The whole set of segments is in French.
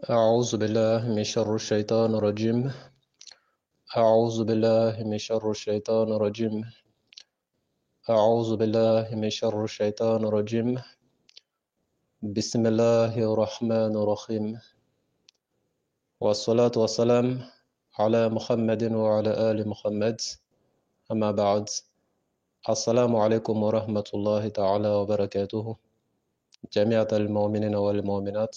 أعوذ بالله من شر الشيطان الرجيم. أعوذ بالله من شر الشيطان الرجيم. أعوذ بالله من شر الشيطان الرجيم. بسم الله الرحمن الرحيم. والصلاة والسلام على محمد وعلى آل محمد. أما بعد، السلام عليكم ورحمة الله تعالى وبركاته جميع المؤمنين والمؤمنات.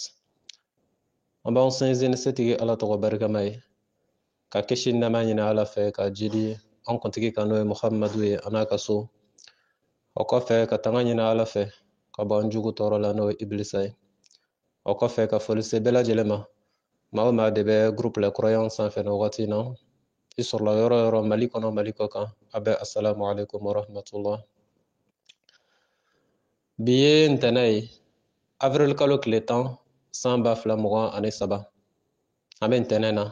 أما سنزين ستي الله تبارك ماي ka kisi nama ɲini ala fɛ ka jidi an kuntigi kan n'o ye muhamadu ye a n'a ka so. O kɔfɛ ka tanga ɲini ala fɛ ka bɔ an jugu tɔɔrɔ la n'o ye ibilisa ye. O kɔfɛ ka foli se bɛɛ lajɛlen ma. Maa o maa de bɛ groupe la croyance sanfɛ nin wagati in na, i sɔrɔla yɔrɔ yɔrɔ mali kɔnɔ mali kɔ kan, a bɛ assalamu alaikum warahmatullah. Bi ye ntɛnɛ ye avril kalo tile 10 san 2023. An bɛ ntɛnɛ na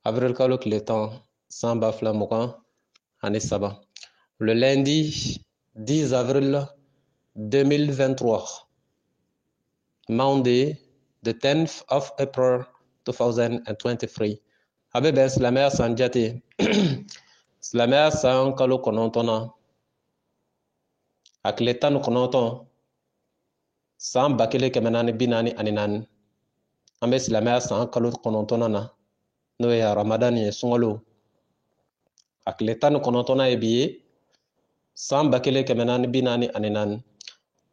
avril kalo tile 10 san 2023. Le lundi 10 avril 2023. Monday, the 10th of April 2023. Abe ben silamɛya san jate silamɛya san kalo 9 na a tile 19 san 1444. An bɛ silamɛya san kalo 9 na n'o ye Ramadan ye, sunkalo. A tile 19 ye bi ye san 1444.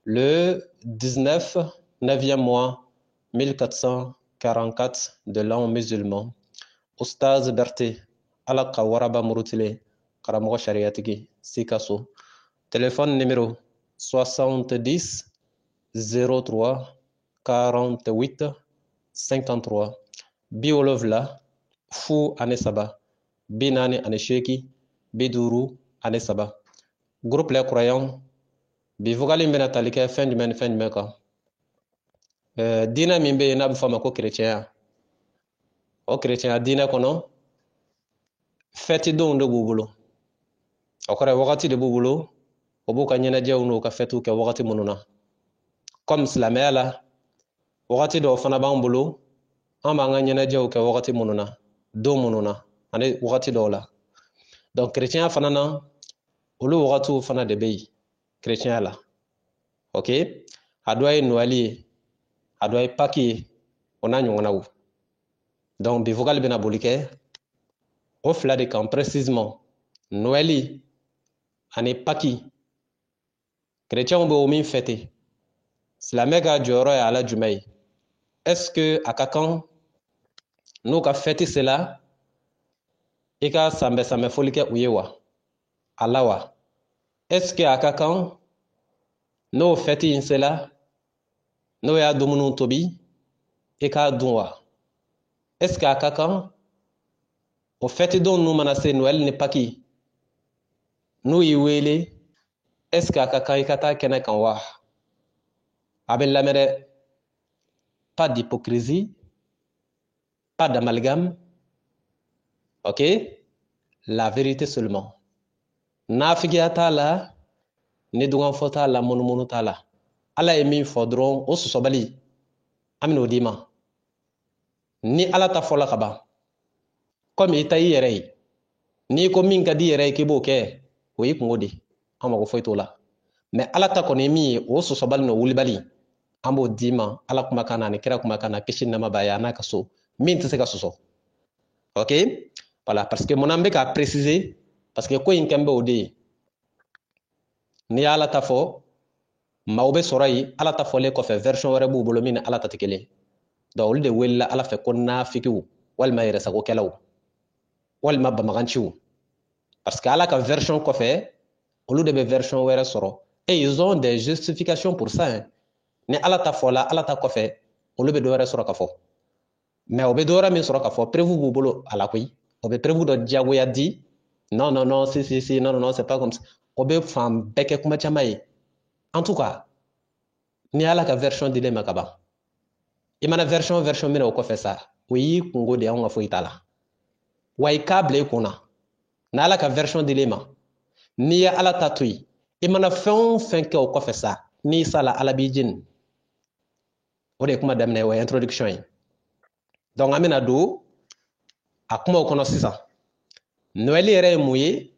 Le 19 9e mois 1444 de l'an musulman. Oustaz Berté ala ka waraba murutile karamɔgɔ sariyatigi Sikaso. Téléphone numéro 70 03 48 53 biwolofila fu ani saba 48 53. Groupe Les Croyants. Bi vogali bɛna tali kɛ fɛn jumɛn ni fɛn jumɛn kan. Diinɛ min bɛ yen n'a bɛ fɔ a ma ko kerecɛnya. O kerecɛnya diinɛ kɔnɔ fɛti donw de b'u bolo. O kɔrɔ ye wagati de b'u bolo, o b'u ka ɲɛnajɛw n'u ka fɛtiw kɛ wagati minnu na. Comme silamɛya la wagati dɔw fana b'an bolo, an b'an ka ɲɛnajɛw kɛ wagati minnu na, don minnu na ani wagati dɔw la. Donc kerecɛnya fana na olu wagatiw fana de bɛ yen kerecɛnya la. Ok, a dɔ ye Noël ye, a dɔ ye Pâques ye, o n'a ɲɔgɔnnaw. Donc bi vocal bɛna boli kɛ o fila de kan précisément, Noël ani Pâques. Chrétiens bɛ o min fêter. Silamɛ ka jɔyɔrɔ ye ala jumɛn ye? Est-ce que a ka kan n'u ka fête sela i ka sanbɛ foli kɛ u ye wa? Ala wa? Est-ce que a ka kan n'o fête in sela n'o y'a dumuniw tobi i k'a dun wa? Est-ce que a ka kan o fête don n'u mana se Noël ni Pâques n'u y'i wele, est-ce que a ka kan i ka taa kɛnɛ kan wa? A bɛ lamɛn dɛ. Pas d'hypocrisie, pas d'amalgame. Ok? La vérité seulement. Nafigiya t'a la, ni duganfɔ t'a la, munumunu t'a la. Ala ye min fɔ dɔrɔn o sɔsɔbali an bɛn'o d'i ma. Ni ala ta fɔla ka ban, comme i ta i yɛrɛ ye, n'i ko min ka di i yɛrɛ ye k'i b'o kɛ, o y'i kungo de, an mago foyi t'o la. Mais ala ta kɔni ye min ye, o sɔsɔbali n'o wulibali an b'o d'i ma ala kumakan na ani kira kumakan na, kisi nama b'a ye a n'a ka so, min tɛ se ka sɔsɔ. Ok? Voilà, parce que mun na n bɛ k'a préciser, parce que ko in kɛn bɛ o de ye. N'i ye ala ta fɔ, maaw bɛ sɔrɔ yen ala ta fɔlen kɔfɛ version wɛrɛ b'u bolo min ni ala ta tɛ kelen. Donc olu de welela ala fɛ ko nafigiw walima yɛrɛsagokɛlaw walima bamaganciw. Parce que ala ka version kɔfɛ olu de bɛ version wɛrɛ sɔrɔ. Et ils ont des justifications pour ça. Hein. Ni ala ta fɔla ala ta kɔfɛ olu bɛ dɔ wɛrɛ sɔrɔ ka fɔ. Mais o bɛ dɔ wɛrɛ min sɔrɔ ka fɔ prévu b'u bolo a la koyi. O bɛ prévu dɔ diyagoya di. Non, non, non, si, non, non, non, c'est pas comme ça. O bɛ fan bɛɛ kɛ kuma caman ye. En tout cas, ni ala ka version dilen ma ka ban. I mana version minɛ o kɔfɛ sa, o y'i kungo de, anw ka foyi t'a la. Wa i k'a bila i kun na. N'ala ka version dilen ma, n'i ye ala ta to yen, i mana fɛn o fɛn kɛ o kɔfɛ sa, n'i sala ala b'i jeni. O de ye kuma daminɛ, o ye introduction ye. donc an bɛna don a kumaw kɔnɔ sisan Noël yɛrɛ ye mun ye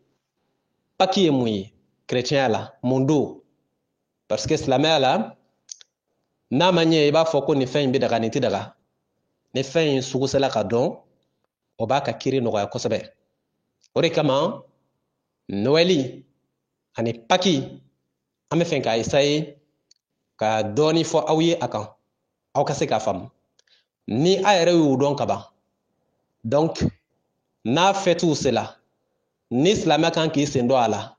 Pâques ye mun ye chrétien la mun don parce que silamɛya la n'a ma ɲɛ i b'a fɔ ko nin fɛn in bɛ daga nin tɛ daga ni fɛn in sugusɛla ka dɔn o b'a ka kiri nɔgɔya kosɛbɛ o de kama Noël ani Pâques an bɛ fɛ k'a essayer ka dɔɔni fɔ aw ye a kan aw ka se k'a faamu ni a yɛrɛ y'o dɔn ka ban donc n'a fêtiw sera ni silamɛ kan k'i sen don a la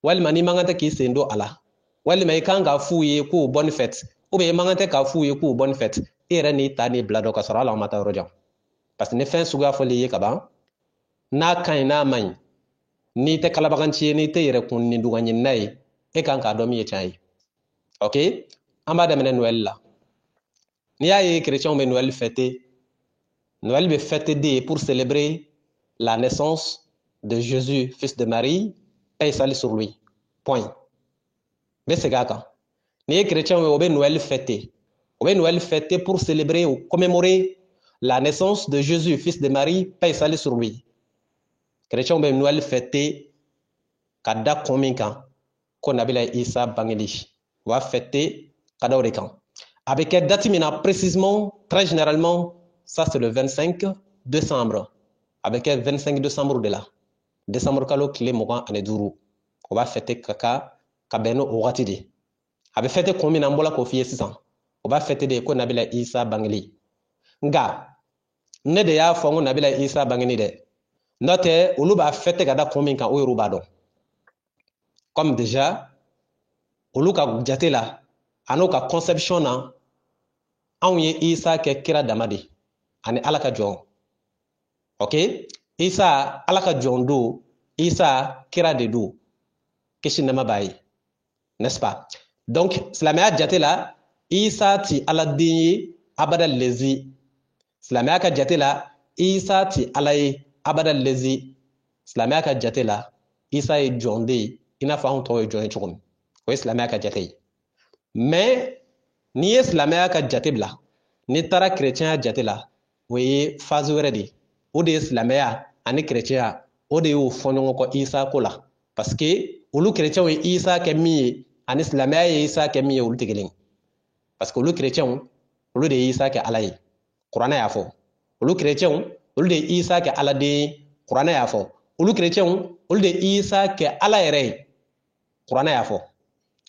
walima ni man kan tɛ k'i sen don a la walima i kan k'a f'u ye k'u bonne fête ou bien i man kan tɛ k'a f'u ye k'u bonne fête i yɛrɛ n'i ta n'i bila dɔ ka sɔrɔ hali aw ma taa yɔrɔ jan parce que ni fɛn suguya fɔli ye ka ban n'a ka ɲi n'a man ɲi n'i tɛ kalabaganci ye n'i tɛ yɛrɛ kun ni duga ɲinina ye e kan k'a dɔn min ye tiɲɛ ye ok an b'a daminɛ Noël la n'i y'a ye chrétiens bɛ Noël fêter Noël bɛ fêter pour célébrer la naissance de Jésus, fils de Marie, paix et salut sur lui. Point. Mais c'est quand les chrétiens ont Noël fêté. Noël fêté pour célébrer ou commémorer la naissance de Jésus, fils de Marie, paix et salut sur lui. Les chrétiens ont Noël fêté kada kominkan qu'on appelle Isa Bangeli. On va fêter kada orekan. Avec quelle date précisément, très généralement, ça c'est le 25 décembre. Avec quel 25 décembre de là. Décembre kalo kile mogan ane duru. On va fêter kaka kabeno ogati de. Abe fêter combien n'ambola kofiye sisan. On va fêter de ko nabila Isa Bangeli. Nga ne de ya fongo nabila Isa Bangeli de. Note olu ba fêter kada combien kan o yoruba don. Comme déjà olu ka jate la ano ka conception na anw ye Isa ke kira damade ani ala ka jɔn. Ok Isa ala ka jɔn do Isa kira de do kisi nama bayi n'est-ce pas donc silamɛya jate la Isa ti ala den ye abada lezi silamɛya ka jate la Isa ti ala ye abada lezi silamɛya ka jate la Isa ye jɔn de ye i n'a fɔ anw tɔw ye jɔn ye cogo min o ye silamɛya ka jate ye mais n'i ye silamɛya ka jate bila n'i taara chrétien jate la o ye phase wɛrɛ de o de ye silamɛya ani chrétien o de y'o fɔ ɲɔgɔn kɔ Isa ko la parce que olu chrétiens ye Isa kɛ min ye ani silamɛya ye Isa kɛ min ye olu tɛ kelen parce que olu chrétiens olu de ye Isa kɛ ala ye kuranɛ y'a fɔ olu chrétiens olu de ye Isa kɛ ala den ye kuranɛ y'a fɔ olu chrétiens olu de ye Isa kɛ ala yɛrɛ ye kuranɛ y'a fɔ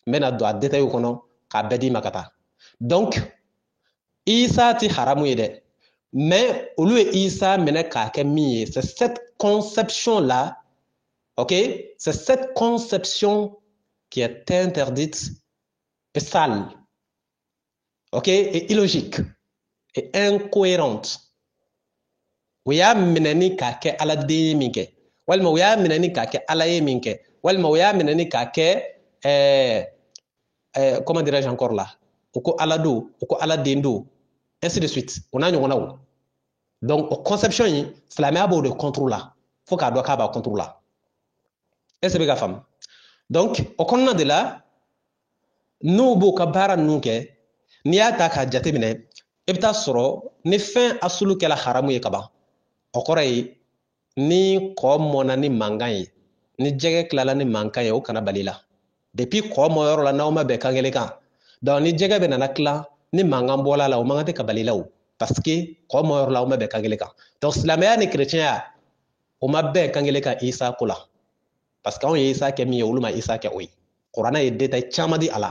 n bɛna don a détail kɔnɔ k'a bɛɛ d'i ma ka taa donc Isa ti haramu ye dɛ mais olu ye Isa minɛ k'a kɛ min ye c'est cette conception là ok c'est cette conception qui est interdite et sale ok et illogique et incohérente o y'a minɛ ni k'a kɛ ala den ye min kɛ walima o y'a minɛ ni k'a kɛ ala ye min kɛ walima o y'a minɛ ni k'a kɛ comment dirais-je encore là o ko ala do o ko ala den do ainsi de suite o n'a ɲɔgɔnnaw donc o conception in silamɛya b'o de contrôle la fo k'a dɔn k'a b'a contrôle la est-ce que bɛ ka faamu donc o kɔnɔna de la n'u b'o ka baara ninnu kɛ n'i y'a ta k'a jateminɛ i bɛ taa sɔrɔ ni fɛn asulu kɛla haramu ye ka ban o kɔrɔ ye ni kɔ mɔna ni mankan ye ni jɛgɛ tilala ni mankan ye o kana bali la depuis kɔ mɔyɔrɔ la n'aw ma bɛn kan kelen kan donc ni jɛgɛ bɛ nana tila ni mankan bɔla la o mankan tɛ ka bali la o parce que kɔ mɔyɔrɔ la aw ma bɛn kan kelen kan donc silamɛya ni chrétienya o ma bɛn kan kelen kan Isa ko la parce que anw ye Isa kɛ min ye olu ma Isa kɛ o ye kuranɛ ye détail caman di a la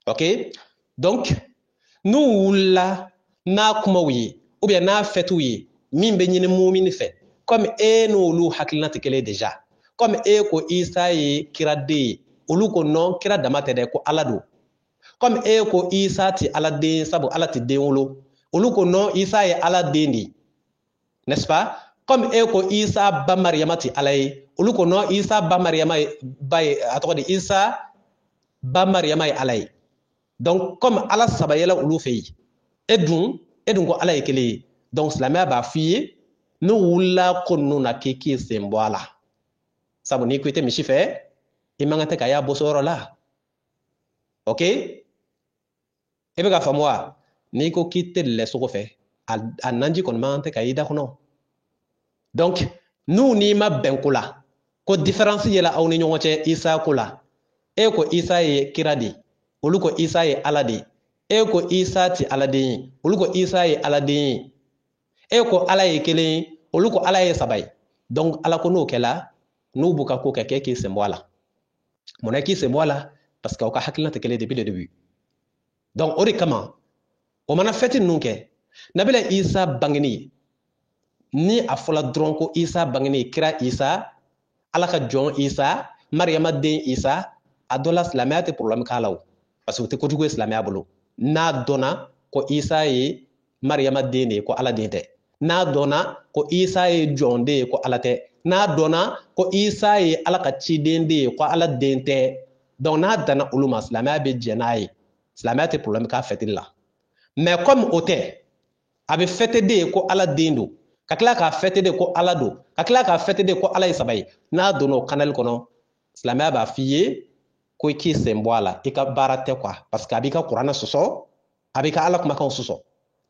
ok donc n'u wulila n'a kumaw ye ou bien n'a fêtiw ye min bɛ ɲini mumini fɛ comme e n'olu hakilina tɛ kelen déjà comme e ko Isa ye kira den ye olu ko non kira dama tɛ dɛ ko ala do comme e ko Isa ti ala den sabu ala ti den wolo olu ko non Isa ye ala den de n'est-ce pas comme e ko Isa ba Mariama ti ala ye olu ko non Isa ba Mariama ba ye a tɔgɔ di Isa ba Mariama ye ala ye donc comme ala saba yɛlɛ olu fɛ yen e dun ko ala ye kelen ye donc silamɛya b'a f'i ye n'u wulila ko ninnu na k'i k'i sen bɔ a la sabu n'i ko i tɛ misi fɛ i man kan tɛ ka y'a bɔsɔyɔrɔ la ok i bɛ ka faamu wa n'i ko k'i tɛ lɛ sogo fɛ a nanji kon mante ka ida kono donc nous ni ma benkula ko différence yela awni ñongoce isa kula e ko isa ye kiradi olu ko isa ye aladi e ko isa ti aladi olu ko isa ye aladi e ko ala ye kelen olu ko ala ye sabay donc ala ko no kela no buka ko ke ki sembola mona ki sembola parce que o ka hakilna te kele depuis le début donc ori kama o mana feti nunke nabila isa bangini ni a fola dron ko isa bangini kira isa ala ka jon isa maryama den isa adola silamaya te problème kalaw parce que te ko jugo silamaya bolo na dona ko isa ye maryama den ne ko ala den te na dona ko isa ye jon de ko ala te na dona ko isa ye ala ka ci den de ko ala den te donc na dana uluma silamaya be jenaye silamaya te problème ka fetilla mais comme ote abe fete de ko ala den do kakila ka fete de ko ala do kakila ka fete de ko ala isabay na dono kanal kono silamaya ba fiye ko ki semboala e ka barate quoi parce que abika qur'ana soso abika ala kuma kan soso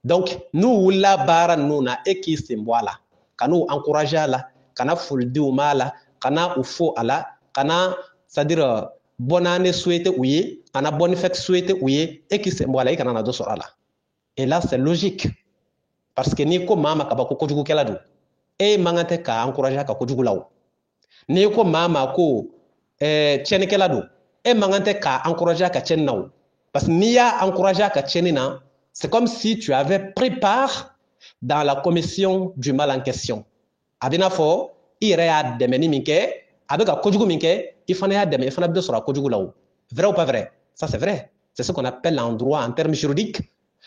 donc nous la bara nuna e ki semboala kanu encourager la kana fuldi mala kana ufo ala kana c'est-à-dire bonne année souhaité ouye kana bonne fête souhaité ouye e ki semboala e kana na do sorala et là c'est logique parce que ni ko mama ka ba ko jugu kala do e mangate ka encourager ka ko jugu law ni ko mama ko tienne kala do e mangante ka encourager ka tienne naw parce que ni ya encourager ka tienne na c'est comme si tu avais pris part dans la commission du mal en question abina fo ire ya demeni minke abeka ko jugu minke ifana ya deme ifana be sura ko jugu law vrai ou pas vrai ça c'est vrai c'est ce qu'on appelle en droit en termes juridiques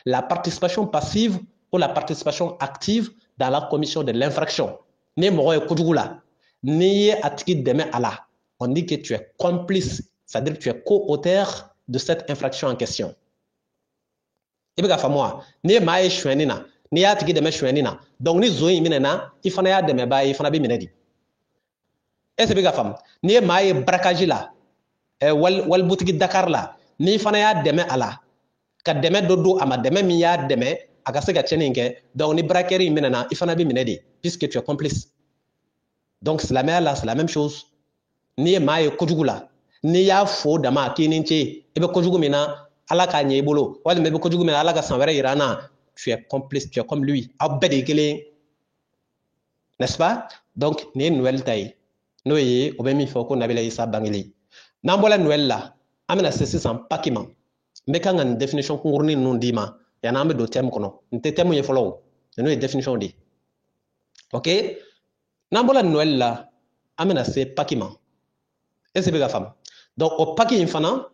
la participation passive ou la participation active dans la commission de l'infraction. Ni moro ko djugula ni atiki deme ala. On dit que tu es complice, c'est-à-dire que tu es co-auteur de cette infraction en question. Ibega famwa ni maye shwenina ni atiki deme shwenina. Donc ni zoyi minena ifana ya deme ba ifana bi minedi. Est-ce que fam ni maye braquage la wal boutique Dakar la ni ifana ya deme ala. Ka deme dodo ama deme mi ya deme akase ka cheninge donc ni braquerie minena ifana bi minedi puisque tu es complice donc c'est la même chose ni maye kojugula ni ya fo dama kininche ebe kojugu mina ala ka nye bolo wala mebe kojugu mina ala ka sanwere irana tu es complice tu es comme lui abede kele n'est-ce pas donc ni nouvelle tay noye obemi foko nabila isa bangili nambola nouvelle la amena ceci sans pakiment mbeka ngan définition kungurni nundima yana ambe do terme kono nte terme ye follow no e définition di OK nambola noël la amena c'est pakiment et c'est bega femme donc au paki infana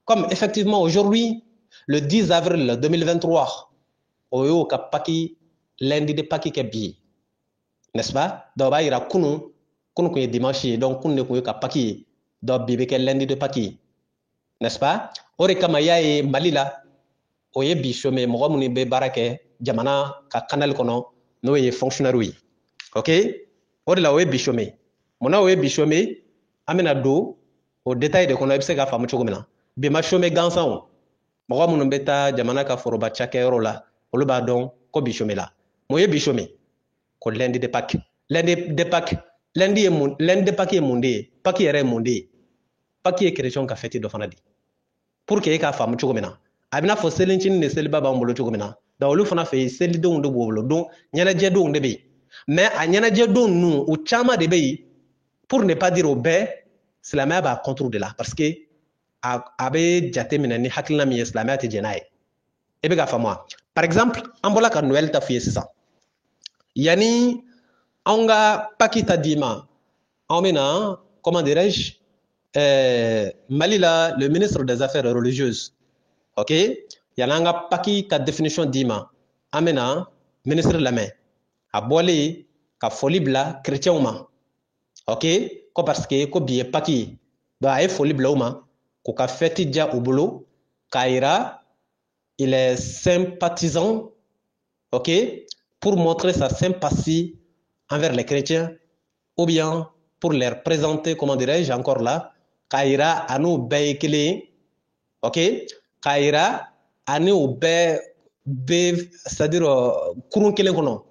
comme effectivement aujourd'hui le 10 avril 2023 oyo ka paki lundi de paki ke bi n'est-ce pas do ba ira kunu ko dimanche donc kunu ko ka paki do bibe ke lundi de paki n'est-ce pas ore kama yae malila oye bishome mogo muni be barake jamana ka kanal kono no ye fonctionnaire wi OK ore la oye bishome mona oye bishome amena do au détail de kono ebse ga famu chogomena be ma chome gansan mogo munu beta jamana ka foroba chake rola oluba don ko bishome la moye bishome ko lundi de Pâques lundi de Pâques lundi de Pâques monde Pâques ere monde Pâques e chrétien ka fête do fanadi pour que ka famu chogomena abina fo selincin ne seliba ba mbolo chogomena da olu fana fe seli do ndo boblo do nyana je do ndebe mais a nyana je do nu o chama de be pour ne pas dire au be islamia ba contre de là parce que abe jate mina ni hakilna mi islamia te jenaye ebe ga famwa par exemple ambola ka noël ta fiye ça yani anga pakita dima amena comment dirais-je Malila le ministre des affaires religieuses OK yananga paki ka définition dima amena ministre la main a bolé ka folie bla chrétien ma OK ko parce que ko bié paki ba ay folie bla uma ko ka feti dia au boulot kaira il est sympathisant OK pour montrer sa sympathie envers les chrétiens ou bien pour leur présenter comment dirais-je encore là kaira anu baykele OK kaira ani ube c'est-à-dire kurun kelen kono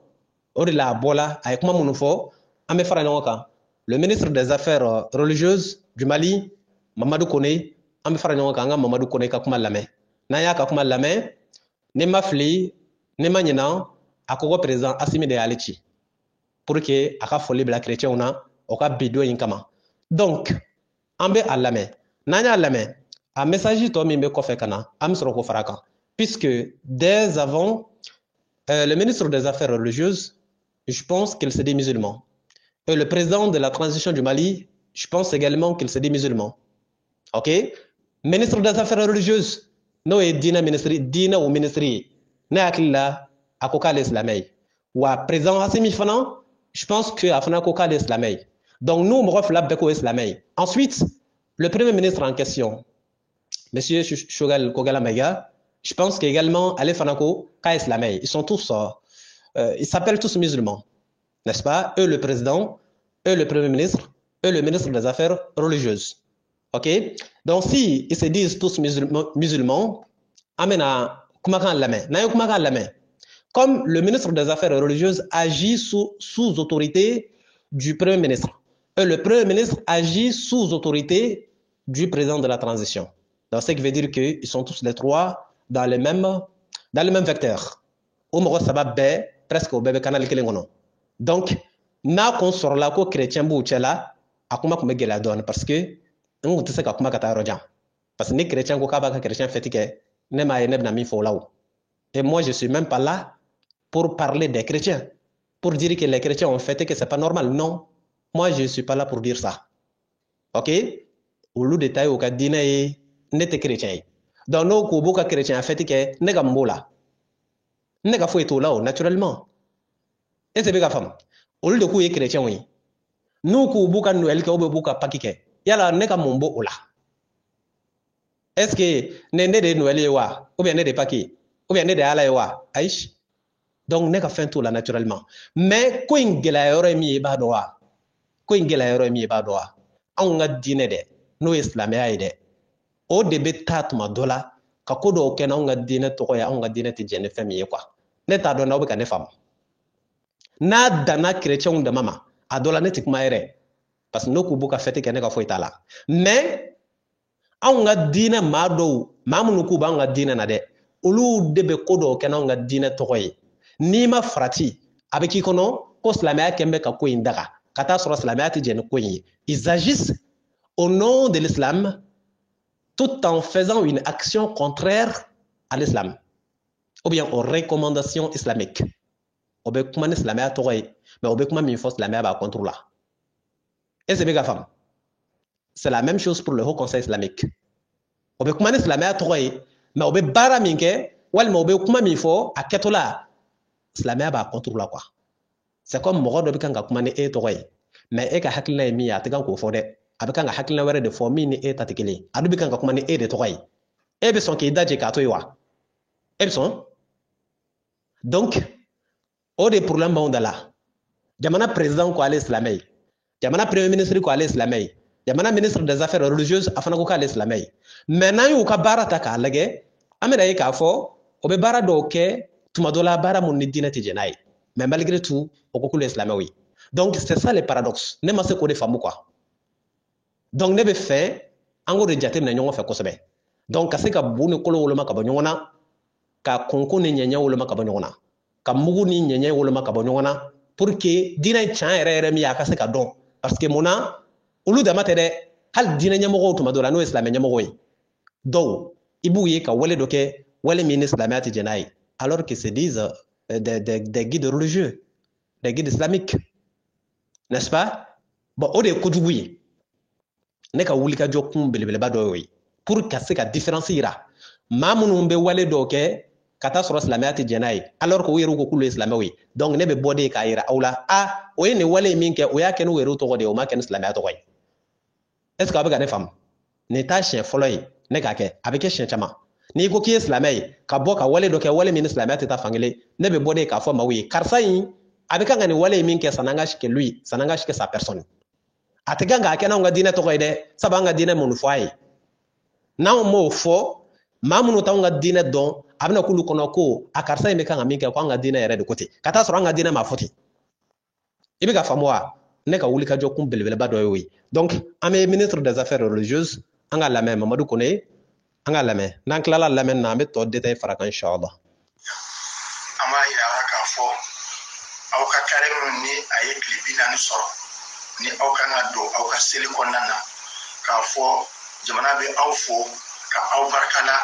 o de la bola ay kuma munu fo ambe fara ɲɔgɔn kan le ministre des affaires religieuses du Mali Mamadou Koné ambe fara ɲɔgɔn kan an ka Mamadou Koné ka kuma lamɛn n'an y'a ka kuma lamɛn ne ma fili ne ma ɲina a ko ko président Assimi de y'ale ci pour que a ka foli bila chrétienw na o ka bi don in kama donc an bɛ a lamɛn n'an y'a lamɛn a message tɔ min bɛ kɔfɛ ka na an bɛ sɔrɔ k'o fara kan puisque dès avant le ministre des Affaires religieuses, je pense qu'il se dit musulman. Et le président de la transition du Mali, je pense également qu'il se dit musulman. Ok? Ministre des Affaires religieuses, no est dina ministri, dina ou ministri, na akila akoka l'islamay. Ou à président Assimi Fana, je pense que afana koka l'islamay. Donc nous, on reflète beko islamay. Ensuite, le premier ministre en question, monsieur Shogal Kogala Mega, je pense qu'également, Ali Fanako, Ka Islamay, ils sont tous, ils s'appellent tous musulmans, n'est-ce pas? Eux, le président, eux, le premier ministre, eux, le ministre des Affaires religieuses. Ok? Donc, si ils se disent tous musulmans, amena kumakan lame, nayo kumakan lame. Comme le ministre des Affaires religieuses agit sous autorité du premier ministre, et le premier ministre agit sous autorité du président de la transition. Donc, ce qui veut dire qu'ils sont tous les trois dans le même vecteur. Au Moro Sabab presque au bébé canal Kelengono. Donc, na qu'on sort là ko chrétien bouchela, akuma kume gela donne parce que on te sait qu'akuma kata rojan. Parce que les chrétiens ko kaba chrétien fétique ne ma yeneb na mi fo là. Et moi je suis même pas là pour parler des chrétiens, pour dire que les chrétiens ont fêté que c'est pas normal. Non, moi je suis pas là pour dire ça. OK? Au lieu de taille au cadine et n'était chrétien. Donc, nous, beaucoup de chrétiens ont fait que nous avons là. Nous avons fait tout là, naturellement. Et c'est bien femme. Au lieu de couper les chrétiens, oui. Nous, beaucoup de Noël, beaucoup de Pakike. Il y a là, nous avons là. Est-ce que nous avons des Noël, ou bien des Pakis, ou bien des Alaïwa, Aïch? Donc, nous avons fait tout là, naturellement. Mais, quand il y a un mi badoa, quand il y a un mi badoa, on a dîné de, nous, Islamais, de. O de be tatuma dola ka ko do kena nga dine to ya nga dine ti jene fami ye quoi ne ta do na obe ka ne fam na dana chrétien de mama a dola ne tik maire parce que no ku buka fete kene ka foi tala mais nga dine ma do mamunu ku ba nga dine na de olu de be ko do kena nga dine to ni ma frati abeki kono ko islamia kembe ka ko indaga kata sura islamia ti jene ko yi ils agissent au nom de l'islam tout en faisant une action contraire à l'islam, ou bien aux recommandations islamiques. On peut comment l'islamien a trouvé, mais on peut comment une force l'islamien va contrôler. Et c'est bien femme. C'est la même chose pour le Haut Conseil islamique. On peut comment l'islamien a trouvé, mais on peut bara minke, ou alors on peut comment il faut à ketola, l'islamien va contrôler quoi. C'est comme moro de bikanga comment est trouvé, mais est qu'à hakilna mi a tegan ko fode. Abekanga hakilina were de formi ni e tatikeli adu bikanga kuma ni e de toy e be son ke daje ka toywa e be son donc o de problème ba ondala jamana président ko ale islamay jamana premier ministre ko ale islamay jamana ministre des affaires religieuses afana ko ale islamay maintenant yu ka barata ka lage amena yi ka fo o be bara do ke tuma dola bara mun ni dinati jenay mais malgré tout o ko kule islamay donc c'est ça le paradoxe ne ma se ko de famu quoi. Donc, ne be fait, ango de jate na nyongo fe kosebe. Donc, kase ka buni kolo woloma ka banyongona, ka konko ni nyenya woloma ka banyongona, ka mugu ni nyenya woloma ka banyongona, pour que dina chan ere mi akase ka don. Parce que mona, ulu da matere, hal dina nyamogo tumadora no islamé nyamogo yi. Donc, ibouye ka wale doke, wale min islamé jenai. Alors qu'ils se disent des guides religieux, des guides islamiques. N'est-ce pas? Bon, au de koudouye. Ne ka wuli ka jɔ kun belebeleba dɔ ye pour ka se ka différence yira maa minnu bɛ wale dɔ kɛ ka taa sɔrɔ silamɛya tɛ jɛn n'a ye alors que u yɛrɛ ko k'olu ye silamɛw ye donc ne bɛ bɔ de k'a yira aw la o ye nin wale min kɛ o y'a kɛ n'u yɛrɛ tɔgɔ de ye o ma kɛ ni silamɛya tɔgɔ ye est ce que a bɛ ka ne faamu nin t'a siɲɛ fɔlɔ ye ne k'a kɛ a bɛ kɛ siɲɛ caman n'i ko k'i ye silamɛ ye ka bɔ ka wale dɔ kɛ wale min ni silamɛya tɛ taa fankelen ne bɛ bɔ de k'a fɔ maaw ye karisa in a bɛ kan ka nin wale min kɛ san'an ka lui san'an ka sa personne. A tɛ kan k'a kɛ n'anw ka diinɛ tɔgɔ ye dɛ sabu an ka diinɛ mun fɔ a ye n'anw m'o fɔ maa minnu t'anw ka diinɛ dɔn a bɛna k'olu kɔnɔ ko a karisa in bɛ kan ka min kɛ ko an ka diinɛ yɛrɛ de ko ten ka taa sɔrɔ an ka diinɛ m'a fɔ ten i bɛ ka faamu wa ne ka wulikajɔ kun belebeleba dɔ y'o ye donc an bɛ ministre des affaires religieuses an ka lamɛn Mamadu Kone an ka lamɛn n'an tilala lamɛn na an bɛ tɔ détail fara kan inchallah an b'a yira aw la k'a fɔ aw ka kare minnu ni a ye tile 40 sɔrɔ ni aw kan ka don aw ka seli kɔnɔna na k'a fɔ jamana bɛ aw fo ka aw barikala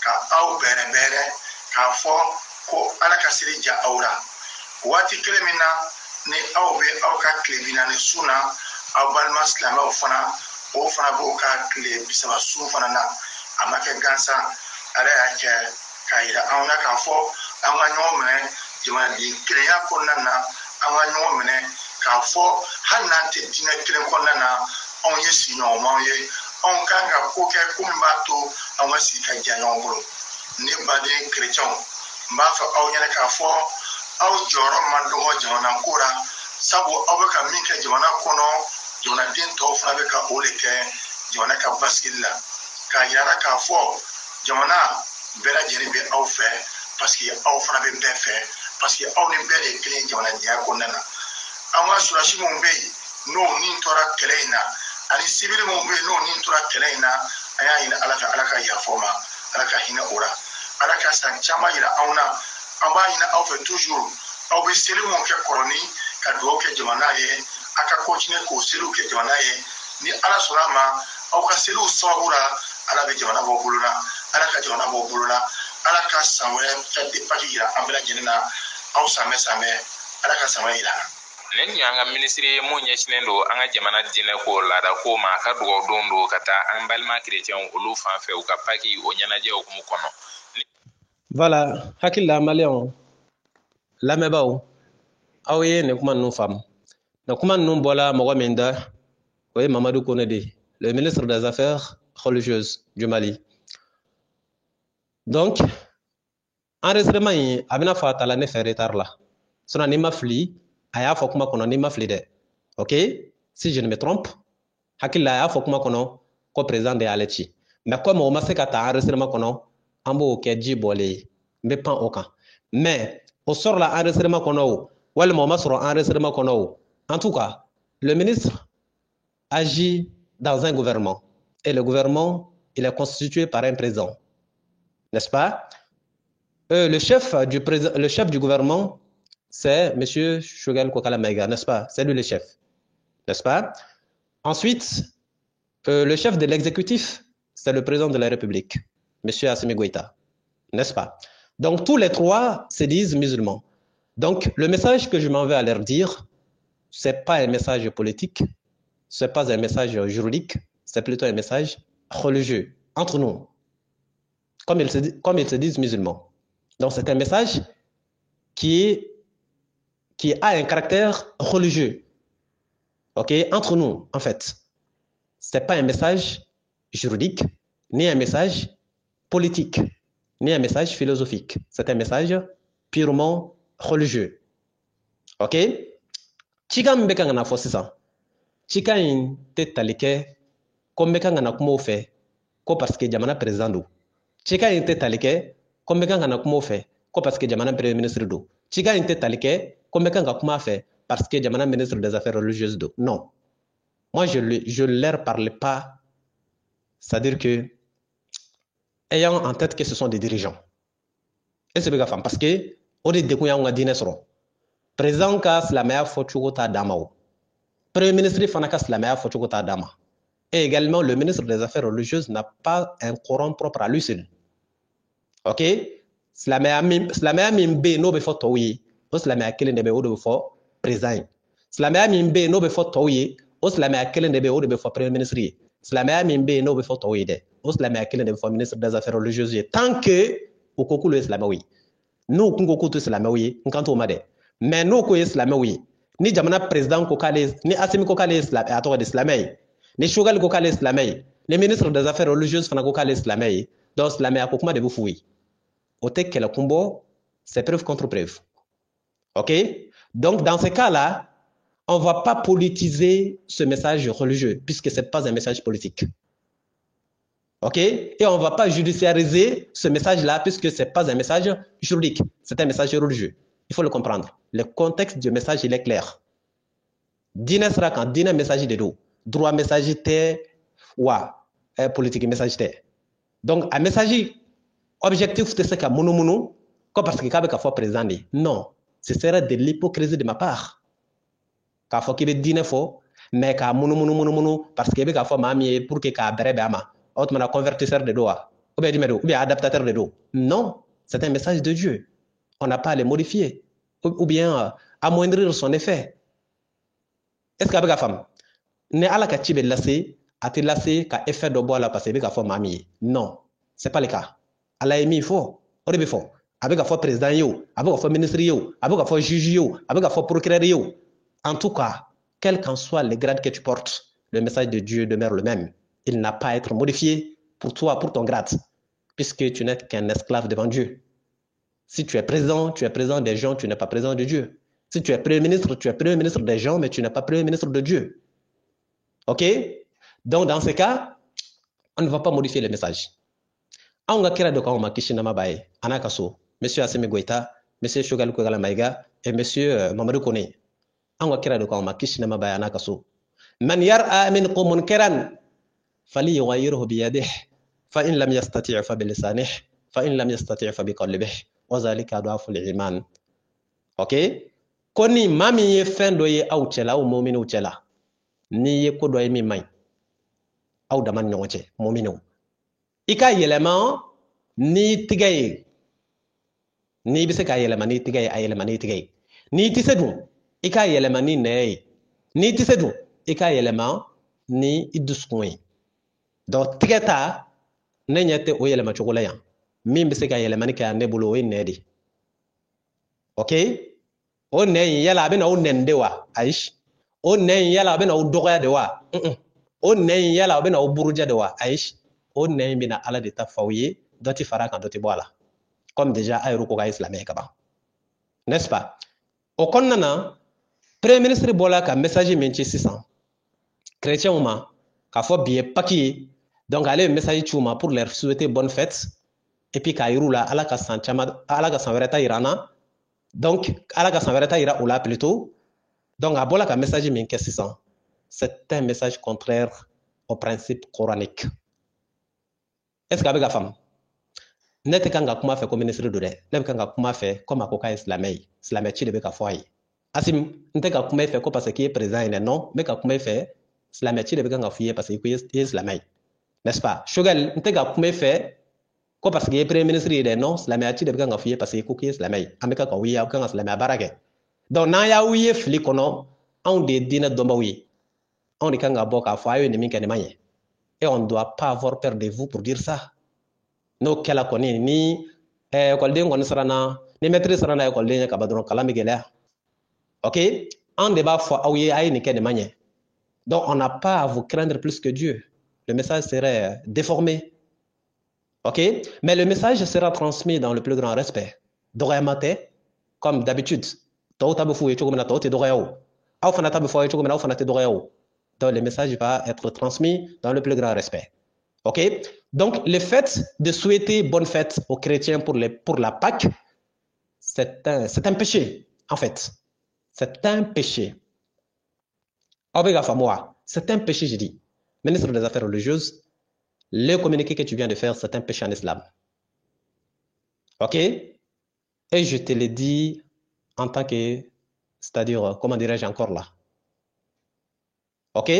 ka aw bɛrɛbɛrɛ k'a fɔ ko ala ka seli ja aw la waati kelen min na ni aw bɛ aw ka tile 40 su na aw balima silamɛw fana o fana b'o ka tile 30 su fana na a ma kɛ gansan ala y'a kɛ k'a yira anw na k'a fɔ an ka ɲɔgɔn minɛ jamanaden kelenya kɔnɔna na an ka ɲɔgɔn minɛ k'a fɔ hali n'an tɛ diinɛ kelen kɔnɔna na anw ye sigiɲɔgɔnmaw ye anw kan ka ko kɛ ko min b'a to anw ka sigi ka diya ɲɔgɔn bolo ne baden kerecɛnw n b'a fɛ aw ɲɛna k'a fɔ aw jɔyɔrɔ man dɔgɔ jamana ko la sabu aw bɛ ka min kɛ jamana kɔnɔ jamanaden tɔw fana bɛ ka o de kɛ jamana ka basigi la k'a yira k'a fɔ jamana bɛɛ lajɛlen bɛ aw fɛ parce que aw fana bɛ bɛɛ fɛ parce que aw ni bɛɛ de ye kelen jamanadenya kɔnɔna na an ka surasi minnu bɛ yen n'o ni tora kɛlɛ in na ani sibiri minnu bɛ yen n'o ni tora kɛlɛ in na an y'a ɲini ala fɛ ala ka yafa o ma ala ka hinɛ o la ala ka san caman yira anw na an b'a ɲini aw fɛ toujours aw bɛ seli minnu kɛ kɔrɔni ka dugawu kɛ jamana ye a ka continuer k'o seliw kɛ jamana ye ni ala sɔnna a ma aw ka seliw sababu la ala bɛ jamana bɔ bolo la ala ka jamana bɔ bolo la ala ka san wɛrɛ fɛn de paki yira an bɛɛ lajɛlen na aw san bɛ ala ka san wɛrɛ yira ne ni an ka minisiri ye mun ɲɛsinnen don an ka jamana diinɛ ko laada ko ma a ka dugawu don don ka taa an balima kerecɛnw olu fan fɛ u ka paki o ɲɛnajɛ hukumu kɔnɔ voilà hakili la maliyɛnw lamɛnbaaw aw ye nin kuma ninnu faamu nin kuma ninnu bɔla mɔgɔ min da o ye Mamadu Kone de le ministre des affaires religieuses du Mali donc enregistrement in a bɛna fɔ a tala ne fɛ retard la sinon n'i ma fili a y'a fɔ kuma kɔnɔ n'i ma fili dɛ ok si je ne me trompe hakili la a y'a fɔ kuma kɔnɔ ko président de y'ale ci mais comme o ma se ka ta enregistrement kɔnɔ an b'o kɛ ji bɔlen ye n bɛ pan o kan mais o sɔrɔla enregistrement kɔnɔ o walima o ma sɔrɔ enregistrement kɔnɔ o en tout cas le ministre agit dans un gouvernement et le gouvernement il est constitué par un président, n'est-ce pas? Le chef du gouvernement, c'est M. Choguel Kokala Maïga, n'est-ce pas? C'est lui le chef, n'est-ce pas? Ensuite, le chef de l'exécutif, c'est le président de la République, M. Assimi Goïta, n'est-ce pas? Donc, tous les trois se disent musulmans. Donc, le message que je m'en vais à leur dire, ce n'est pas un message politique, ce n'est pas un message juridique, c'est plutôt un message religieux, entre nous, comme ils se disent musulmans. Donc c'est un message qui a un caractère religieux, ok, entre nous en fait. Ce n'est pas un message juridique, ni un message politique, ni un message philosophique. C'est un message purement religieux, ok. Chika mbeka ngana fo sisan, chika in te talike ko mbeka ngana kuma o fɛ ko parce que jamana président do. Chika in tɛ tali kɛ ko n bɛ kan ka na kuma o fɛ ko parce que jamana premier ministre do. Chika in tɛ tali kɛ ko n bɛ kan ka kuma a fɛ parce que jamana ministre des affaires religieuses do. Non. Moi, je ne leur parle pas. C'est-à-dire que, ayant en tête que ce sont des dirigeants. Et c'est bien parce que, on est découvert en dîner sur. Président ka silamaya fɔ cogo t'a dama o. Premier ministre fana ka silamaya fɔ cogo t'a dama. Et également, le ministre des Affaires religieuses n'a pas un Coran propre à lui seul. Ok? Silamaya min be no be fɔ tɔw ye, o silamaya kelen de be o de be fɔ président ye. Silamaya min be no be fɔ tɔw ye, o silamaya kelen de be o de be fɔ premier ministre ye. Silamaya min be no be fɔ tɔw ye dɛ, o silamaya kelen de be fɔ ministre des Affaires religieuses ye. Tant que o ko k'olu ye silamɛw ye. N'u kun ko k'u tɛ silamɛw ye, n kan t'o ma dɛ. Mais n'u ko ye silamɛw ye, ni jamana président ko k'ale, ni Assimi ko k'ale ye a tɔgɔ de silamɛ ye, ni Choguel ko k'ale ye silamɛ ye, ni ministre des Affaires religieuses fana ko k'ale ye silamɛ ye, donc silamɛya ko kuma de bɛ f'u ye. O tɛ kɛlɛ kun bɔ, c'est preuve contre preuve. Ok? Donc dans ce cas-là, on ne va pas politiser ce message religieux puisque ce n'est pas un message politique. OK? Et on ne va pas judiciariser ce message-là puisque ce n'est pas un message juridique, c'est un message religieux. Il faut le comprendre. Le contexte du message, il est clair. Dina sera quand dina message de dos. Droit message te ou politique message te. Donc, un message objectif, c'est ce qu'a mounou comme parce que kabe ka fo président. Non, ce serait de l'hypocrisie de ma part. Ka fo kibe dina fo, mais ka mounou parce que ka fo mami pour que ka brebe ama. Autrement, convertisseur de doigts, ou bien adaptateur de dos. Non, c'est un message de Dieu. On n'a pas à le modifier, ou bien amoindrir son effet. Est-ce que la femme ne ala ka tibe lassé, a te lassé ka effet de bois la parce que ka fo mami? Non, c'est pas le cas. Ala emi fo, o de be fo. Avec ka fo président yo, avec ka fo ministre yo, avec ka fo juge yo, avec ka fo procureur yo. En tout cas, quel qu'en soit le grade que tu portes, le message de Dieu demeure le même. Il n'a pas à être modifié pour toi, pour ton grade, puisque tu n'es qu'un esclave devant Dieu. Si tu es présent des gens, tu n'es pas présent de Dieu. Si tu es premier ministre des gens, mais tu n'es pas premier ministre de Dieu. OK? Donc, dans ce cas, on ne va pas modifier le message. On va créer de quoi on m'a kishinama bae, anakaso, monsieur Assimi Goïta, monsieur Shogal Kogala Maïga et monsieur Mamadou Kone. On va créer de quoi on m'a kishinama bae, anakaso. Man yar'a minkum munkaran فليغيره بيده فإن لم يستطيع فبلسانه فإن لم يستطيع فبقلبه وذلك أضعف الإيمان. OK? Koni mami ye fen do ye aw cela ou mominu cela ni ye ko do ye mi may aw daman ñoŋoce mominu ika yelema ni tigay ni bise ka yelema ni tigay a yelema ni tigay ni tisedu ika yelema ni ney ni tisedu ika yelema ni iduskuy. Donc, tigeta ne nyete o yelema chokola yan min be se ka yelema ni ka ne bolo o nedi. OK? O ne yala be na o nende wa aish. O ne yala be na o dogoya de wa. O ne yala be na o buruja de wa aish. O ne bi na ala de ta fawye doti fara kan doti boala. Comme déjà ayru ko ga islamé ka ba. N'est-ce pas? O konnana premier ministre bola ka message min ci 600. Chrétien ma ka fo biye paki. Donc, allez, message chouma pour leur souhaiter bonne fête. Et puis, Kairou là, ala ka sanvereta irana. Donc, ala ka sanvereta ira ou là plutôt. Donc, abola ka message min kessisan. C'est un message contraire au principe coranique. Est-ce qu'avec la femme? Nete kanga kuma fait comme ministre de l'air. Nete kanga kuma fait comme akoka islamé. Islamé chi de beka foyi. Asim, nete kanga kuma fait comme parce qu'il est présent non, mais kanga kuma fait islamé chi de beka nga fouiller parce qu'il est islamé. N'est-ce pas? Shogal, n'tega kume fait, quoi parce qu'il est premier ministre de non, la métier de bien fouiller parce qu'il est la meille. Ameka ka wiya ka la meille barake. Donc na ya wiye fli kono, on de dina domba wi. On de kanga boka foyer ni minka ni manye. Et on ne doit pas avoir peur de vous pour dire ça. No kala koni ni école de ngon sarana, ni maîtrise sarana école de ka badron kala migela. OK? On débat fo awiye ay ni ken manye. Donc on n'a pas à vous craindre plus que Dieu. Le message serait déformé. OK? Mais le message sera transmis dans le plus grand respect. Dorayamate, comme d'habitude. Donc le message va être transmis dans le plus grand respect. OK? Donc, le fait de souhaiter bonne fête aux chrétiens pour la Pâque, c'est un péché, en fait. C'est un péché. C'est un péché, j'ai dit. Ministre des Affaires religieuses, le communiqué que tu viens de faire, c'est un péché en islam. OK? Et je te le dis en tant que, c'est-à-dire, comment dirais-je encore là? OK?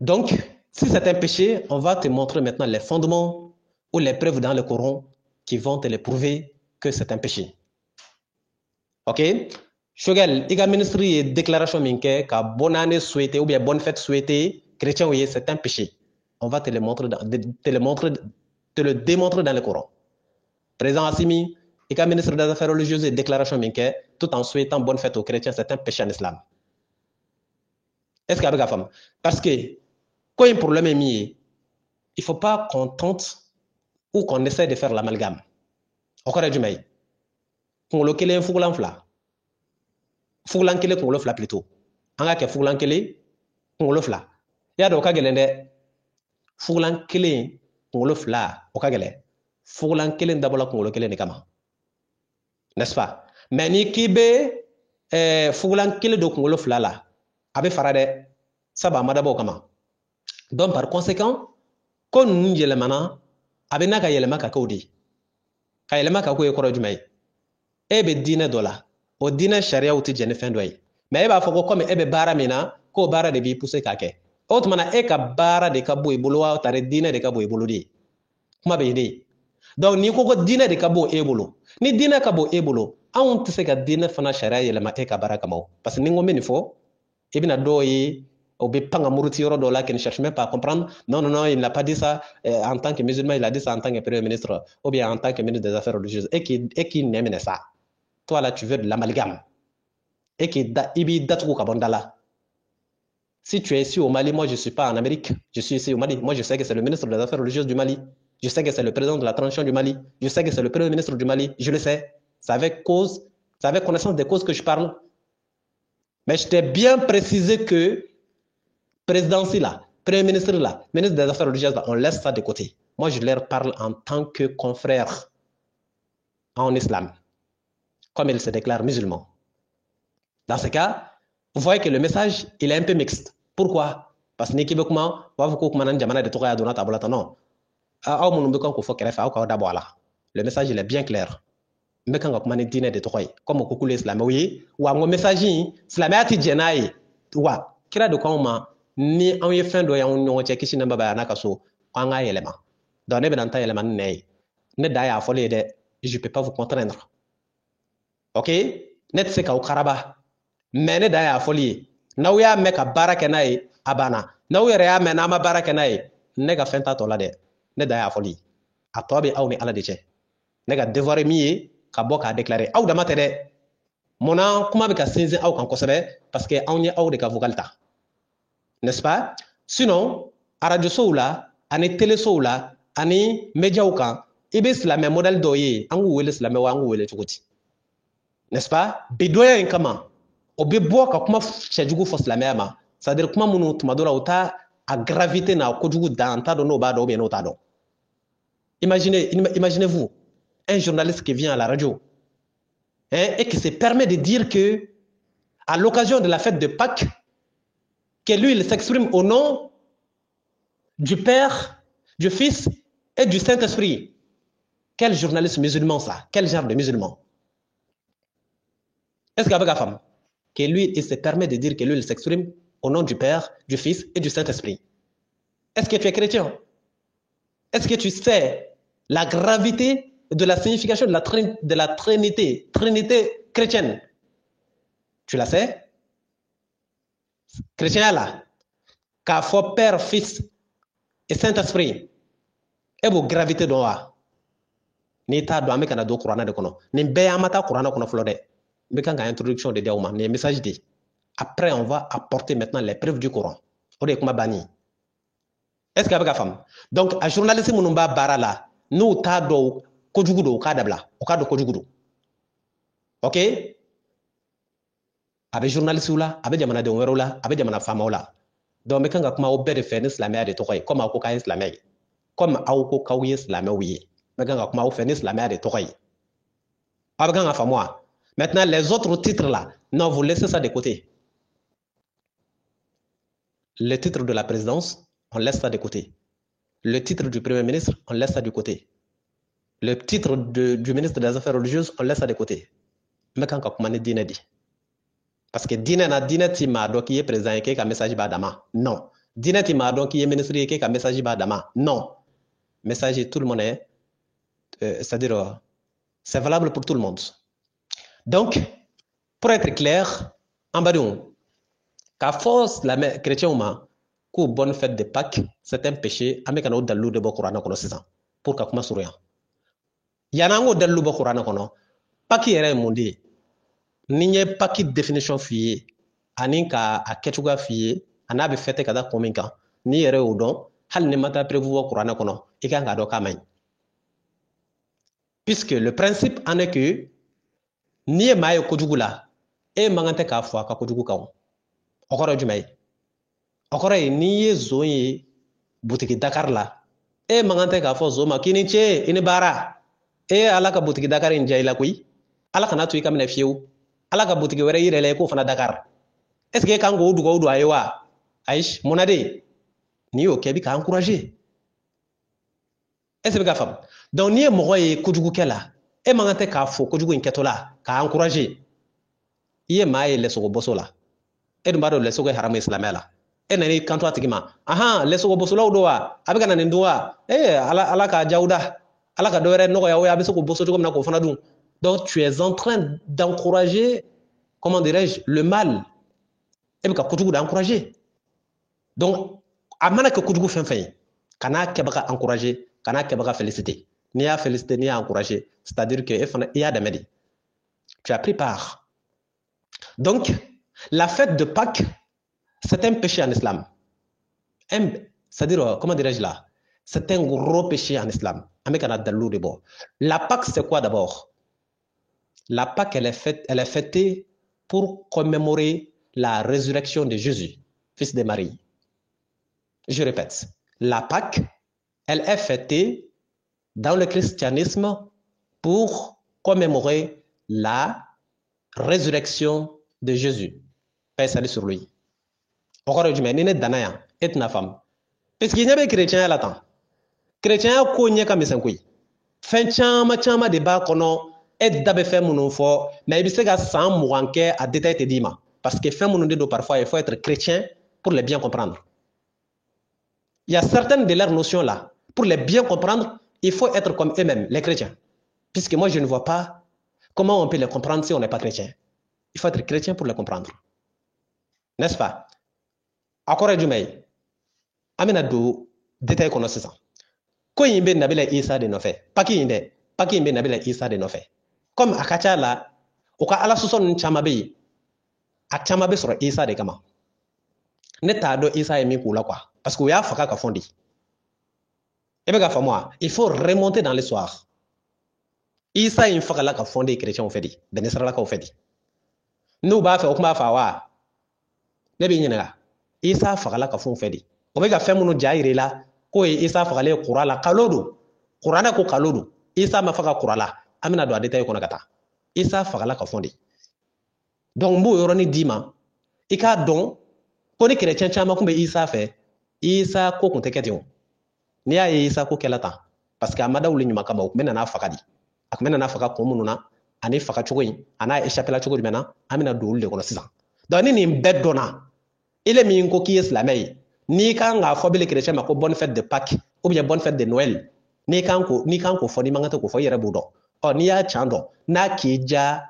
Donc, si c'est un péché, on va te montrer maintenant les fondements ou les preuves dans le Coran qui vont te le prouver que c'est un péché. OK? Shogel, il y a un ministre de déclaration minke ka bonne année souhaitée ou bien bonne fête souhaitée, chrétien oui, c'est un péché. On va te le montrer, te le démontrer dans le Coran. Président Assimi, il y a un ministre des Affaires religieuses et déclaration minke, tout en souhaitant bonne fête aux chrétiens, c'est un péché en islam. Est-ce qu'il y a une femme? Parce que quand il y a un problème, il ne faut pas qu'on tente ou qu'on essaie de faire l'amalgame. Encore du maïs. Qu'on le kele foulan fla. Foulan kele qu'on le fla plutôt. Anga ke foulan kele qu'on le fla. Ya do ka gelende. fugulan kelen kunkolo fila o ka gɛlɛ fugulan kelen dabɔla kunkolo kelen de kama n'est-ce pas mais ni k'i bɛ fugulan kelen don kunkolo fila la a bɛ fara dɛ sabu a ma dabɔ o kama donc par conséquent ko ninnu yɛlɛmana a bɛ n'a ka yɛlɛma ka kɛ o de ye ka yɛlɛma ka k'o ye kɔrɔ jumɛn ye e bɛ diinɛ dɔ la o diinɛ sariyaw tɛ jɛ ni fɛn dɔ ye mais e b'a fɔ ko komi e bɛ baara min na k'o baara de b'i pousser k'a kɛ o tuma na e ka baara de ka bɔ i bolo wa tari diinɛ de ka bɔ i bolo de kuma bɛ yen de donc n'i ko diinɛ de ka bɔ e bolo ni diinɛ ka bɔ e bolo anw tɛ se ka diinɛ fana sariya yɛlɛma e ka baara kama o parce que ni n ko n bɛ nin fɔ i bɛna dɔw ye o bɛ pan ka muruti yɔrɔ dɔw la qui ne cherche même pas à comprendre non non non il n'a pas dit ça en tant que musulman il a dit ça en tant que premier ministre ou bien en tant que ministre des affaires religieuses et qui nɛmɛ minɛ ça toi là tu veux de l'amalgame et qui ibi datugu ka bɔ la. Si tu es ici au Mali, moi je ne suis pas en Amérique, je suis ici au Mali. Moi je sais que c'est le ministre des Affaires religieuses du Mali. Je sais que c'est le président de la transition du Mali. Je sais que c'est le premier ministre du Mali. Je le sais. C'est avec connaissance des causes que je parle. Mais je t'ai bien précisé que présidence là, premier ministre là, ministre des Affaires religieuses là, on laisse ça de côté. Moi je leur parle en tant que confrère en islam, comme ils se déclarent musulmans. Dans ce cas, vous voyez que le message, il est un peu mixte. Pourquoi? Parce que ni kibe kuma wa fuko kuma nan jamana de toka ya dona tabulata non. Aw munu be kan ko fo kerefa aw ka dabo ala. Le message il est bien clair. Mbe kan kuma ni dine de tokoy comme ko kule islam wi wa ngo message islamati jenai wa kira de ko ma ni an ye fen do ya on che kisi namba ba na kaso an ga yelema. Donc ne be nan ta yelema ne ne da ya fole de je peux pas vous contraindre. OK? Net se ka o karaba. Mais ne da ya foli n'aw y'a mɛn ka baara kɛ n'a ye a banna n'aw yɛrɛ y'a mɛn n'an ma baara kɛ n'a ye ne ka fɛn t'a tɔ la dɛ ne da y'a fɔli a tɔ bɛ aw ni ala de cɛ ne ka devoir ye min ye ka bɔ k'a déclarer aw dama tɛ dɛ munna kuma bɛ ka sinsin aw kan kosɛbɛ parce que anw ye aw de ka vocal ta n'est-ce pas sinon arajosow la ani telesow la ani médiaw kan i bɛ silamɛ modèle dɔw ye an k'u wele silamɛ wa an k'u wele cogo di n'est-ce pas bidonya in kama o bɛ bɔ ka kuma cɛjugu fɔ silamɛya ma c'est-à-dire kuma minnu tuma dɔ la o t'a a gravité n'a kojugu dan n t'a dɔn n'o b'a dɔn ou bien n'o t'a dɔn imaginez-vous un journaliste qui vient à la radio et qui se permet de dire que à l'occasion de la fête de Pâques que lui il s'exprime au nom du Père, du Fils et du Saint-Esprit. Quel journaliste musulman ça? Quel genre de musulman? Est-ce qu'avec la femme que lui, il se permet de dire que lui, il s'exprime au nom du Père, du Fils et du Saint-Esprit. Est-ce que tu es chrétien? Est-ce que tu sais la gravité de la signification de la Trinité chrétienne? Tu la sais? Chrétien là, qu'a fait Père, Fils et Saint-Esprit. Et vous gravité d'oa. Ni ta do ameka na do Qur'ana de kono. Ni be amata Qur'ana kono flode. Mais quand il y a une introduction de Diaouma, il y a un message dit. Après, on va apporter maintenant les preuves du Coran. On est comme bani. Est-ce qu'avec la femme? Donc, un journaliste Mounumba Barala, nous, Tado, Kojugudo, Kadabla, au cas de Kojugudo. OK? Avec journaliste là, avec Jamana de Ouerola, avec Jamana Famaola. Donc, mais quand on a obéi de faire l'islamé de Toray, comme à Koka islamé, comme à Okokaouye islamé, oui. Mais quand on a fait l'islamé de Toray. Avec un famois. Maintenant, les autres titres là, non, vous laissez ça de côté. Le titre de la présidence, on laisse ça de côté. Le titre du premier ministre, on laisse ça de côté. Le titre du ministre des Affaires religieuses, on laisse ça de côté. Mais quand on a dit, parce que dîner na dîner tima donc qui est président qui a message badama. Non. Dîner tima donc qui est ministre qui a message badama. Non. Message tout le monde est, c'est-à-dire, c'est valable pour tout le monde. Donc, pour être clair, en bas qu'à force la chrétien qu'au bonne fête de Pâques, c'est un péché, avec un autre dalou de Bokurana kono 6 ans, pour qu'à comment sourire. Il y a un autre dalou Bokurana kono, Pâques est un monde, n'y a pas de définition fiée, aninka a ketchuga fiée, an a fête kada kominka, ni yere udon, hal ne mata prévu Bokurana kono, et qu'un gado kamain. Puisque le principe en est que ni mayo kojugula e mangante ka fwa ka kojugu kaw okoro jumay okoro ni ye zoye butiki Dakar la e mangante ka fo zoma kini che ini bara e ala ka butiki Dakar in jayla koy ala kana tu ikamne fiu ala ka butiki were yirele ko fana Dakar est ce que kan go du ayewa aish monade ni yo kebi ka encourager est ce que ka fam donc ni mo ye kujugu kela e mangante ka fo kujugu in ketola ka encourager iye maye lesogo bosola e dum bado lesogo haram islamela e nani kanto atigima aha lesogo bosola udowa abika nani ndowa ala ka jawda ala ka doere no ya abiso ko boso ko na ko fana dum donc tu es en train d'encourager comment dirais-je le mal e bika kujugu d'encourager donc amana ke kujugu fen kana ke baka encourager kana ke baka féliciter ni a féliciter ni a encourager c'est-à-dire que e fana ya damedi tu as pris part. Donc, la fête de Pâques, c'est un péché en islam. C'est-à-dire, comment dirais-je là? C'est un gros péché en islam. La Pâques, c'est quoi d'abord? La Pâques, elle est fêtée pour commémorer la résurrection de Jésus, fils de Marie. Je répète, la Pâques, elle est fêtée dans le christianisme pour commémorer la résurrection de Jésus. Paix salut sur lui. Encore du même, danaya et na femme. Parce qu'il y a des chrétiens là-dedans. Chrétiens ko nya kam sankui. Fen chama de ba kono et dabe fe munon fo, mais il sega sans mouranke à détail te dima. Parce que fe munon de parfois il faut être chrétien pour les bien comprendre. Il y a certaines de leurs notions là, pour les bien comprendre, il faut être comme eux-mêmes, les chrétiens. Puisque moi je ne vois pas comment on peut les comprendre si on n'est pas chrétien. Il faut être chrétien pour les comprendre. N'est-ce pas? Encore du mai. Amina do détail qu'on a c'est ça. Ko yimbe nabila Isa de nofe. Paki yimbe nabila Isa de nofe. Comme akacha la oka ala suson chamabe. A chamabe sur Isa de kama. Neta do Isa emi kula quoi. Parce que ya faka ka fondi. Ebe ga famwa, il faut remonter dans l'histoire. Isa in faka la ka fondi chrétien au fedi. De nesra la ka au fedi. Nous ba fe okuma fa wa. Nebi nyina. Isa faka la ka fon fedi. Omega femunu jaire la ko Isa faka le qurala kalodo. Qurana ko kalodo. Isa ma faka qurala. Amina do adeta ko nakata. Isa faka la ka fondi. Donc mbo yoroni dima. Ika don ko ni chrétien chama kumbe Isa fe. Isa ko kunte ketio. Ni ya Isa ko kelata. Parce que amada wuli nyuma kama mena na faka di. Akmena na faka ko mununa ani faka chogoyi ana échappé la chogoyi mena amina do wuli ko sisan. Donc ni bedona. Il est mis ko ki islamay. Ni kan nga fo bele chrétien ma ko bonne fête de Pâques ou bien bonne fête de Noël. Ni kan ko fo ni mangata ko fo yere budo. O ni ya chando na kija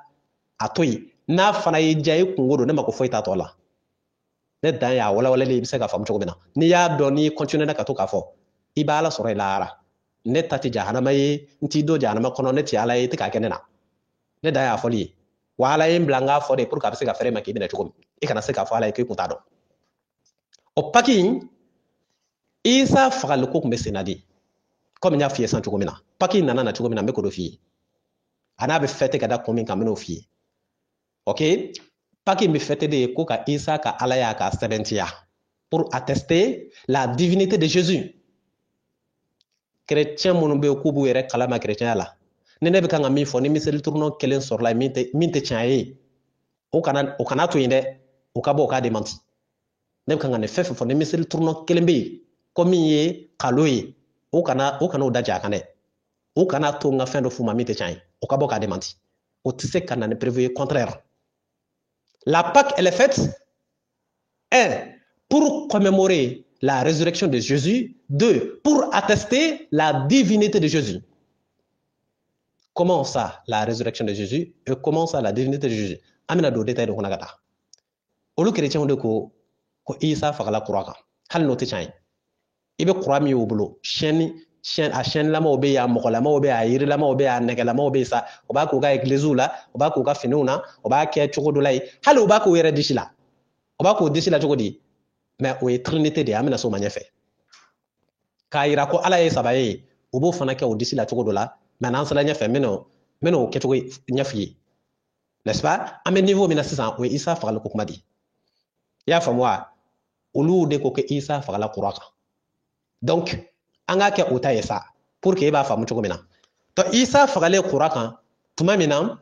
atoyi na fana yija e kungodo ne mako fo ita tola. Ne dan ya wala le bisa ka fam chogo bena. Ni ya do ni continuer na ka to ka fo. Ibala sore lara. Ne tati jahannama yi nti do jahannama kono ne ti ala yi tika kenena. Ne dan ya fo li. Wala yin blanga fo de pour ka bisa ka fere maki bena chogo. E kana se ka fo ala yi kunta do. O Pâques, Isa fagal ko kumbe senadi. Comme nya fiye san chogomina. Pâques nana na chogomina me ko do fi. Ana be fete kada komin kamino fi. OK? Pâques me fete de ko ka Isa ka alaya ka sebentia pour attester la divinité de Jésus. Chrétien mon be ko bu yere kala ma chrétien la. Nene be kanga mi fo ni misel tourno kelen sur la minte tiaye. O kana to inde o ka bo ka demanti. Nem kanga ne fefe fo ne misel tourno kelembe comme ye kaloye o kana o daja kane o kana to nga fin de fuma mite chan o ka boka démenti o tisse kana ne prévu contraire. La Pâques elle est faite 1 pour commémorer la résurrection de Jésus, 2 pour attester la divinité de Jésus. Comment ça la résurrection de Jésus et comment ça la divinité de Jésus? Amina do détail de konagata. Olu chrétien de ko Isa fagala kuraka hal no te chan ibe kurami obulo chaîne lama obe ya moko lama obe ya yiri lama obe ya nege lama obe sa oba ko ga église la oba ko ga finuna oba ke chogo dolai hal oba ko yere dishila oba ko dishila chogo di mais o trinité de amina so manyefe kaira ko ala ye sabaye obo fana ke o dishila chogo dola mais nan sala nyefe meno ke chogo nyefi n'est-ce pas à mes niveau 1600 o Isa fagala ko kumadi ya famwa olu de ko ke Isa fagala kuraka donc an k'a kɛ o ta ye sa pour que e b'a faamu cogo min na donc isa fagalen kura kan tuma min na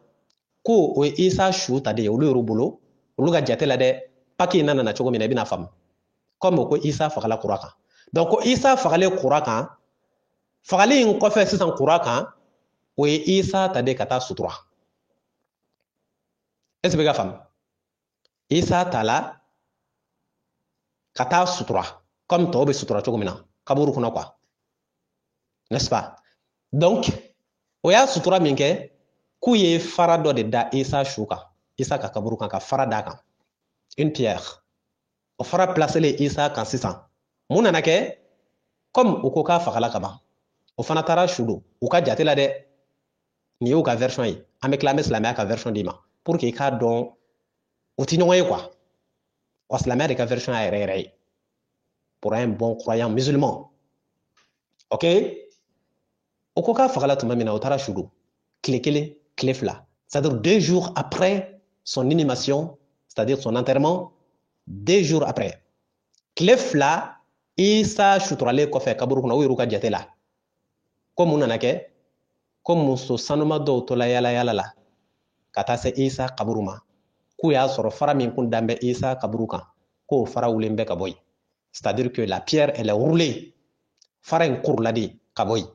ko o ye isa su ta de ye olu y'olu bolo olu ka jate la dɛ paki na nana cogo min na i bɛna faamu comme ko isa fagala kura kan donc ko isa fagalen kura kan fagali in kɔfɛ sisan kura kan o ye isa ta de ka taa sutura est ce que bɛ ka faamu isa ta la ka taa sutura comme tɔw bɛ sutura cogo min na kaburu kɔnɔ quoi n'est ce pas donc o y'a sutura min kɛ k'u ye fara dɔ de da isa su kan isa ka kaburu kan ka fara d'a kan une pierre o fara placelen isa kan sisan mun nana kɛ comme u ko k'a fagala ka ban o fana taara su don u ka jate la dɛ nin y'u ka version ye an bɛ tila an bɛ silamɛya ka version d'i ma pour que i k'a dɔn o tɛ ɲɔgɔn ye quoi wa silamɛya de ka version y'a yɛrɛ yɛrɛ ye pour un bon croyant musulman ok o ko k'a fagala tuma min na o taara su don tile kelen tile fila c'est-à-dire 2 jours après son inhumation c'est-à-dire son enterrement 2 jours après tile fila isa suturalen kɔfɛ kaburu kɔnɔ o y'u ka jate la ko mun nana kɛ ko muso sanuma dɔw tola yala yala la ka taa se isa kaburu ma k'u y'a sɔrɔ fara min kun dan bɛ isa kaburu kan k'o fara wulen bɛ ka bɔ yen c'est-à-dire que la pierre elle est roulée fara in kurula de ka bɔ yen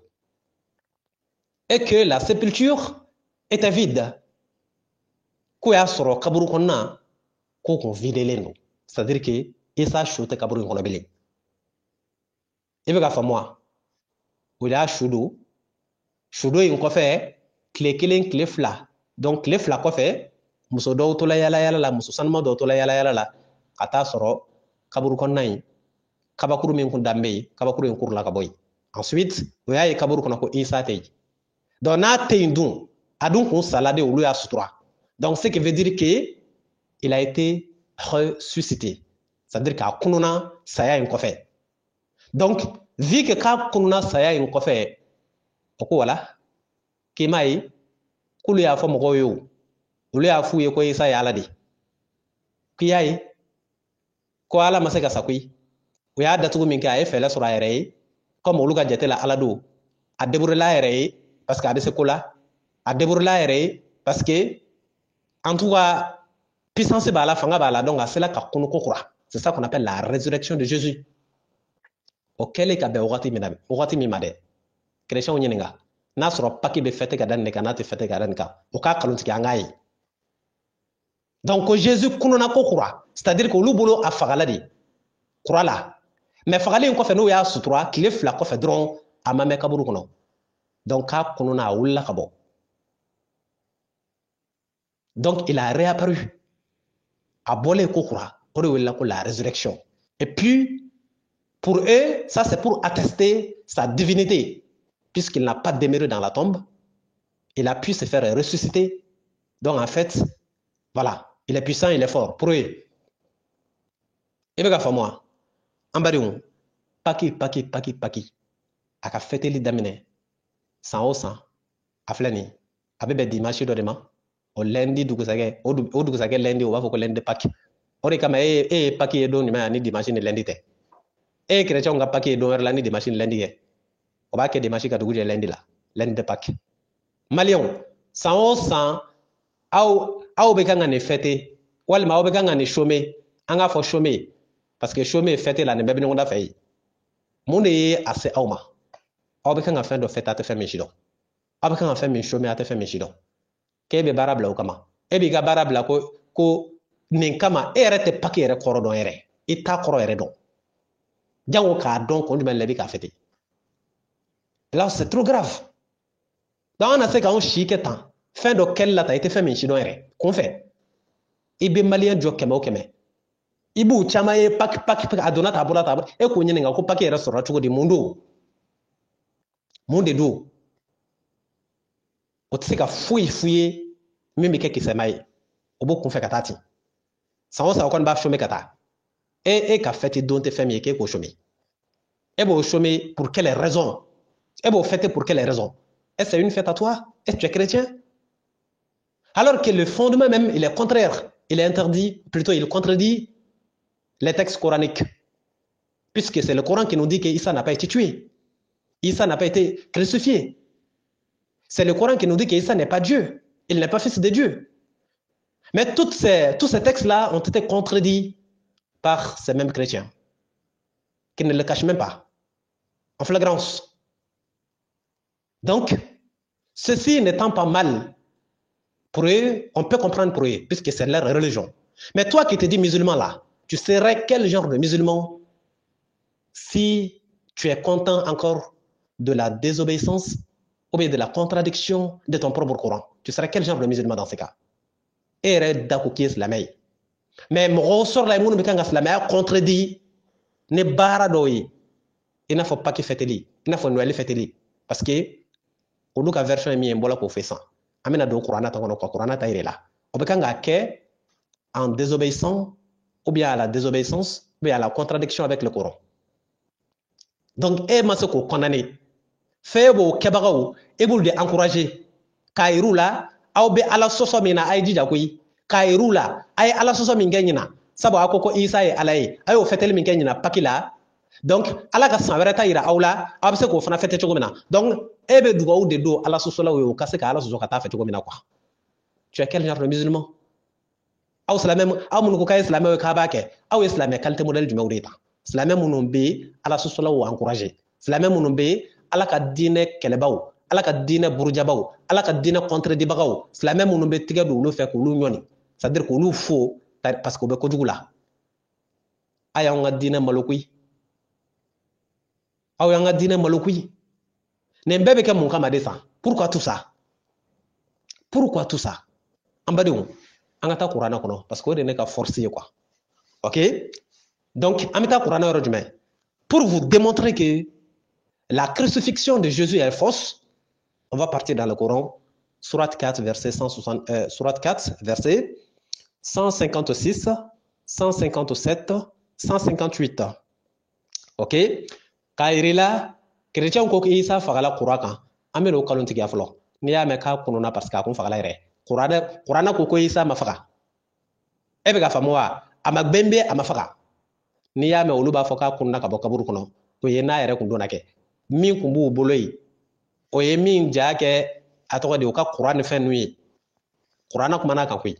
et que la sépulture était vide k'o y'a sɔrɔ kaburu kɔnɔna k'o kun videlen don c'est-à-dire que isa su tɛ kaburu in kɔnɔ bilen i bɛ ka faamu wa o y'a su don in kɔfɛ tile kelen tile fila donc tile fila kɔfɛ muso dɔw tola yala yala la muso sanuma dɔw tola yala yala la ka taa sɔrɔ kaburu kɔnɔna in kabakuru min kun dan bɛ yen kabakuru in kurula ka bɔ yen ensuite o y'a ye kaburu kɔnɔ ko isa tɛ yen donc n'a tɛ yen dun a dun kun sala de olu y'a sutura donc ce qui veut dire que il a été ressuscité c'est-à-dire k'a kununa saya in kɔfɛ donc vu que k'a kununa saya in kɔfɛ o ko wala k'i m'a ye k'olu y'a fɔ mɔgɔw ye o olu y'a f'u ye ko isa ye ala de k'i y'a ye ko ala ma se ka sa koyi o y'a datugu min kɛ a ye fɛlɛ sɔrɔ a yɛrɛ ye comme olu ka jate la ala don a débourrela a yɛrɛ ye parce que a bɛ se ko la a débourrela a yɛrɛ ye parce que en tout cas puissance b'a la fanga b'a la donc a sela ka kunu ko kura c'est ça qu'on appelle la résurrection de Jésus o kɛlen ka bɛn wagati min ma dɛ chrétiens ɲininka n'a sɔrɔ paki bɛ fêter ka da nin de kan n'a tɛ fêter ka da nin kan o k'a kalontigɛ an k'a ye donc ko Jésus kununa ko kura c'est-à-dire que olu bolo a fagala de kura la mais fagali in kɔfɛ n'o y'a sutura tile fila kɔfɛ dɔrɔn a ma mɛn kaburu kɔnɔ donc k'a kununa a wulila ka bɔ donc il a réapparu a bɔlen ko kura o de wulila ko la résurrection et puis pour eux ça c'est pour attester sa divinité puisqu'il n'a pas demeuré dans la tombe il a pu se faire ressusciter donc en fait voilà il est puissant il est fort pour eux i bɛ ka faamu wa an badenw paki a ka fêteli daminɛ san o san a filɛ nin a bɛ bɛn dimanche dɔ de ma o lundi dugusɛgɛ o dugusɛgɛ lundi o b'a fɔ ko lundi paki o de kama e ye paki ye don jumɛn ni dimanche ni lundi tɛ e ye chrétien ka paki ye don wɛrɛ la ni dimanche ni lundi kɛ o b'a kɛ dimanche ka dugu jɛ lundi la lundi paki maliyɛnw san o san aw bɛ kan ka nin fêter walima aw bɛ kan ka nin chômer an k'a fɔ chômer parce que chômer fêter la nin bɛɛ bɛ ɲɔgɔn da fɛ yen mun de ye a se aw ma aw bɛ kan ka fɛn dɔ fêter a tɛ fɛn min si dɔn aw bɛ kan ka fɛn min chômer a tɛ fɛn min si dɔn k'e bɛ baara bila o kama e b'i ka baara bila ko nin kama e yɛrɛ tɛ paki yɛrɛ kɔrɔ dɔn yɛrɛ i t'a kɔrɔ yɛrɛ dɔn jango k'a dɔn kun jumɛn la i bɛ k'a fêter là c'est trop grave donc an na se k'anw si kɛ tan fɛn dɔ kɛli la tan i tɛ fɛn min si dɔn yɛrɛ kun fɛ i bɛ maliyɛn jɔ 100 o 100 i b'u caman ye paki a donna ta a bɔra ta e k'o ɲininka ko paki yɛrɛ sɔrɔla cogo di mun de don o tɛ se ka foyi f'u ye min bɛ kɛ kisɛma ye o b'o kunfɛ ka taa ten san o san o kɔni b'a chômer ka taa e ka fêter don tɛ fɛn min ye k'e k'o chômer e b'o chômer pour quelle raison e b'o fêter pour quelle raison est-ce que c'est une fête à toi est-ce que tu es chrétien alors que le fondement même il est contraire il est interdit plutôt il contredit les textes coraniques Puisque c'est le Coran qui nous dit qu'Issa n'a pas été tué. Issa n'a pas été crucifié. C'est le Coran qui nous dit qu'Issa n'est pas Dieu. Il n'est pas fils de Dieu. Mais tous ces textes-là ont été contredits par ces mêmes chrétiens, qui ne le cachent même pas, en flagrance. Donc, ceci n'étant pas mal pour eux, on peut comprendre pour eux, puisque c'est leur religion. Mais toi qui te dis musulman là, tu serais quel genre de musulman si tu es content encore de la désobéissance ou bien de la contradiction de ton propre Coran? Tu serais quel genre de musulman dans ce cas? Et d'akuki islamay. Mais mon sort là, mon bekanga islamay contredit ne bara doyi. Il ne faut pas qu'il fêteli. Il ne faut pas fêteli. Parce que au lieu version est mis en bola pour faire ça. Amena do Coran tangono ko Coran ta irela. On bekanga ke en désobéissant ou bien à la désobéissance ou bien à la contradiction avec le Coran. Donc, et ma soko condamné. Febo kebagaw e bul de encourager. Kairu la aw be ala soso mina ay jija koy. Kairu la ay ala soso min ganyina. Sabo akoko Isa e alay ayo fetel min ganyina pakila. Donc, ala ka sanwere ta ira awla abse ko fana fete cogo mina. Donc, e be dugaw de do ala soso la wo kase ka ala soso ka ta fete cogo mina quoi. Tu es quel genre de musulman? Aw islamem aw mun ko kay islamem ka ba ke aw islamem qualité modèle du mawrita. Islamem mun be ala soso la wo encourager. Islamem mun be ala ka dine kelebaw, ala ka dine burujabaw, ala ka dine contredibagaw. Islamem mun be tigɛ do ulu fɛ k'ulu ɲɔni. C'est-à-dire k'ulu fo parce que be kojugu la. Aya nga dine malokui. Aw nga dine malokui. Ne mbebe ke mun kama de ça. Pourquoi tout ça? Pourquoi tout ça? Ambadou. Angata Qur'ana kono parce que ne ka forcer quoi. OK? Donc amita Qur'ana rojumé. Pour vous démontrer que la crucifixion de Jésus est fausse, on va partir dans le Coran, Surat 4, verset 156, 157, 158. OK? Kairila, chrétien ko Isa fagala Qur'an, amelo kalonti gaflo. Niya me ka kununa parce que akon fagala ire. Qur'ana ko Isa mafaga. Ebe ga famwa, amagbembe amafaga. Niya me oluba foka kunna ka bokaburu kono. Ko yena ere kundona ke. Min kumbu boloyi o ye min ja kɛ a tɔgɔ de o ka Qur'an ni fɛn n'u ye Qur'an kumana kan koyi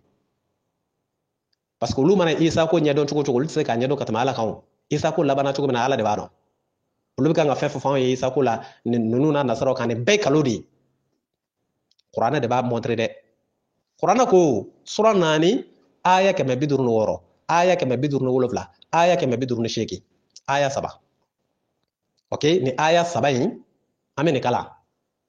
parce que olu mana Isa ko ɲɛdɔn cogo cogo olu tɛ se k'a ɲɛdɔn ka tɛmɛ Ala kan Isa ko labana cogo min na Ala de b'a dɔn olu bɛ kan ka fɛn fɛn fɔ anw ye Isa ko la ninnu n'a nasaraw kan nin bɛɛ kalo de ye Qur'an de b'a montrer dɛ Qur'an ko sura 4 aya 156 aya 157 aya 158 aya 3. OK, ni aya 7 in ame ni kala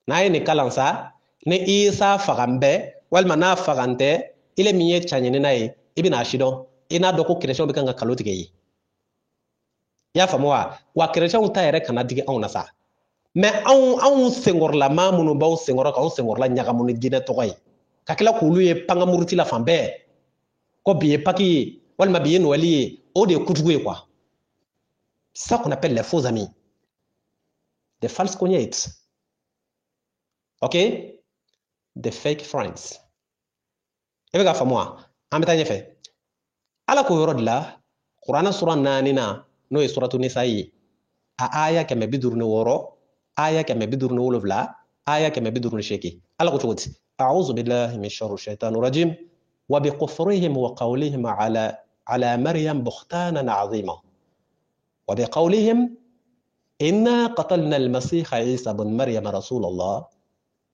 na ye ni kalan sa ni Isa fagambe walma na fagante ile miye chanyene na ye ibina shido ina doko création be kan ka kalo tige yi ya famwa wa création ta yere kana dige on na sa mais on sengor la mamunu baw sengor ka on sengor la nyaga mun dina to koy ka kila kulu ye panga muruti la fambe ko biye paki walma biye no wali o de kutugo quoi. Ça qu'on appelle les faux amis. The false cognates. OK? The fake friends. Ebe ga famwa, ameta nyefe. Ala ko yoro la, Qur'ana sura 4 na no e suratu Nisa yi. A aya keme bidurne woro, aya keme bidurne wolofla, aya keme bidurne sheki. Ala ko chogoti. A'udhu billahi minash shaitanir rajim wa biqufrihim wa qawlihim ala Maryam buhtanan 'azima. Wa biqawlihim إنا قتلنا المسيح عيسى بن مريم رسول الله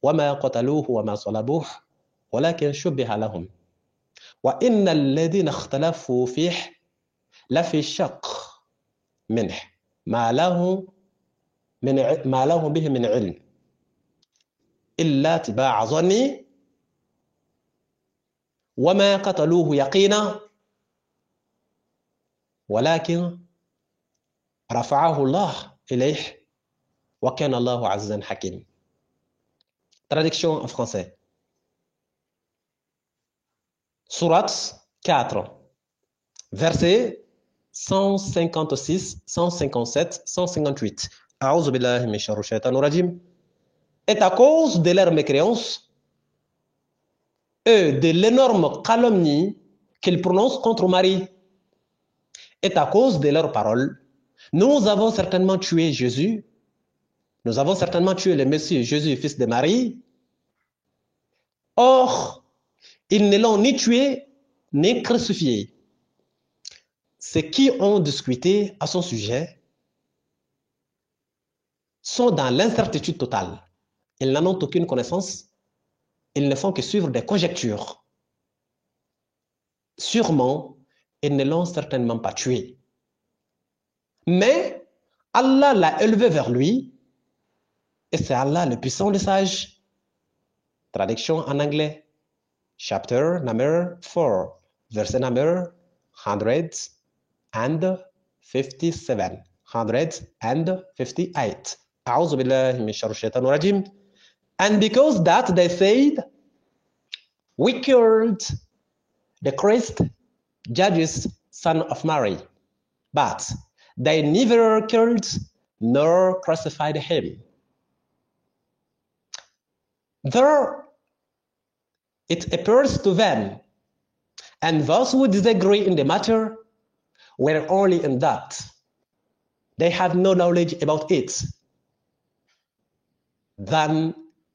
وما قتلوه وما صلبوه ولكن شبه لهم وإن الذين اختلفوا فيه لفي شق منه ما له به من علم إلا اتباع ظني وما قتلوه يقينا ولكن رفعه الله إليه وكان الله عزيزا حكيم. Traduction en français. Sourate 4, versets 156, 157, 158. A'udhu billahi minash shaitanir rajim. Et à cause de leur mécréance et de l'énorme calomnie qu'ils prononcent contre Marie, et à cause de leurs paroles, Nous avons certainement tué Jésus. Nous avons certainement tué le Messie Jésus, fils de Marie. Or, ils ne l'ont ni tué, ni crucifié. Ceux qui ont discuté à son sujet sont dans l'incertitude totale. Ils n'en ont aucune connaissance. Ils ne font que suivre des conjectures. Sûrement, ils ne l'ont certainement pas tué. Mais Allah l'a élevé vers lui, et c'est Allah le puissant, le sage. Traduction en anglais. Chapter number 4, verset number 157. 158. أعوذ بالله من شر الشيطان الرجيم. And because that they said, we killed the Christ, Jesus, son of Mary, but they neither killed nor crucified him. There it appears to them, and those who disagree in the matter were only in that they have no knowledge about it than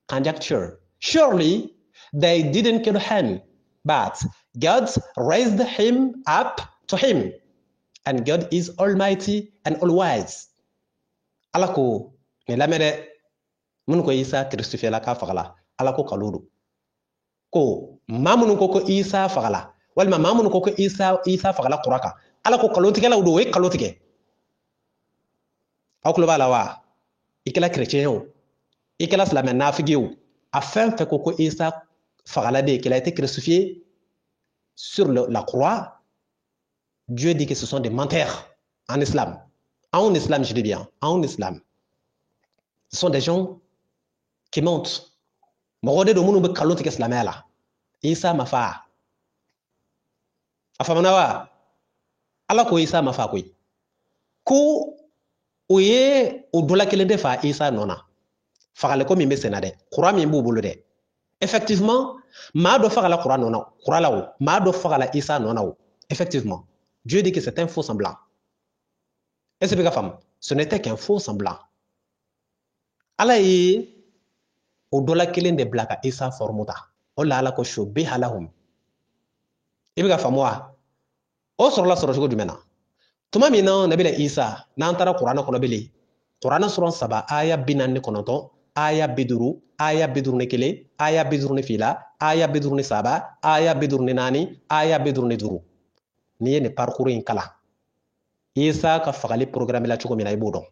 conjecture. Surely they didn't kill him, but God raised him up to him, and God is almighty and all-wise. Alako ni lamede mun ko Isa Christophe la ka fagala alako kaludu ko mamun ko Isa fagala wal mamun ko Isa fagala quraka alako kalotike la do we kalotike aklo bala wa ikela chrétien ikela slamé nafigiu afin fait que Isa fagala de qu'il a été crucifié sur la croix. Dieu dit que ce sont des menteurs en islam. En islam, je dis bien, en islam. Ce sont des gens qui mentent. Morode do munu be kaloti ke islamela. Isa mafa. Afamanawa. Ala ko Isa mafa ko. Ko oye odola kele defa Isa nona. Fagale ko mi be senade. Qur'an mi bubulu de. Effectivement, ma do fagala Qur'an nona. Qur'an lawo. Ma do fagala Isa nona. Effectivement. Dieu dit que c'est un faux semblant. Et c'est bien femme, ce n'était qu'un faux semblant. Allah est au-delà qu'il de blaka Isa formuta. Allah ala ko shobi halahum. Et bien femme moi, au sur la sortie du mena. Tuma mina nabila Isa, n'antara Qur'an ko nabili. Qur'an suran saba aya binanni konoton, aya biduru ne kele, aya biduru ne fila, aya biduru ne saba, aya biduru ne nani, aya biduru ne duru. Ni ne parcours in kala Isa ka fagali programme la chuko mina ibudo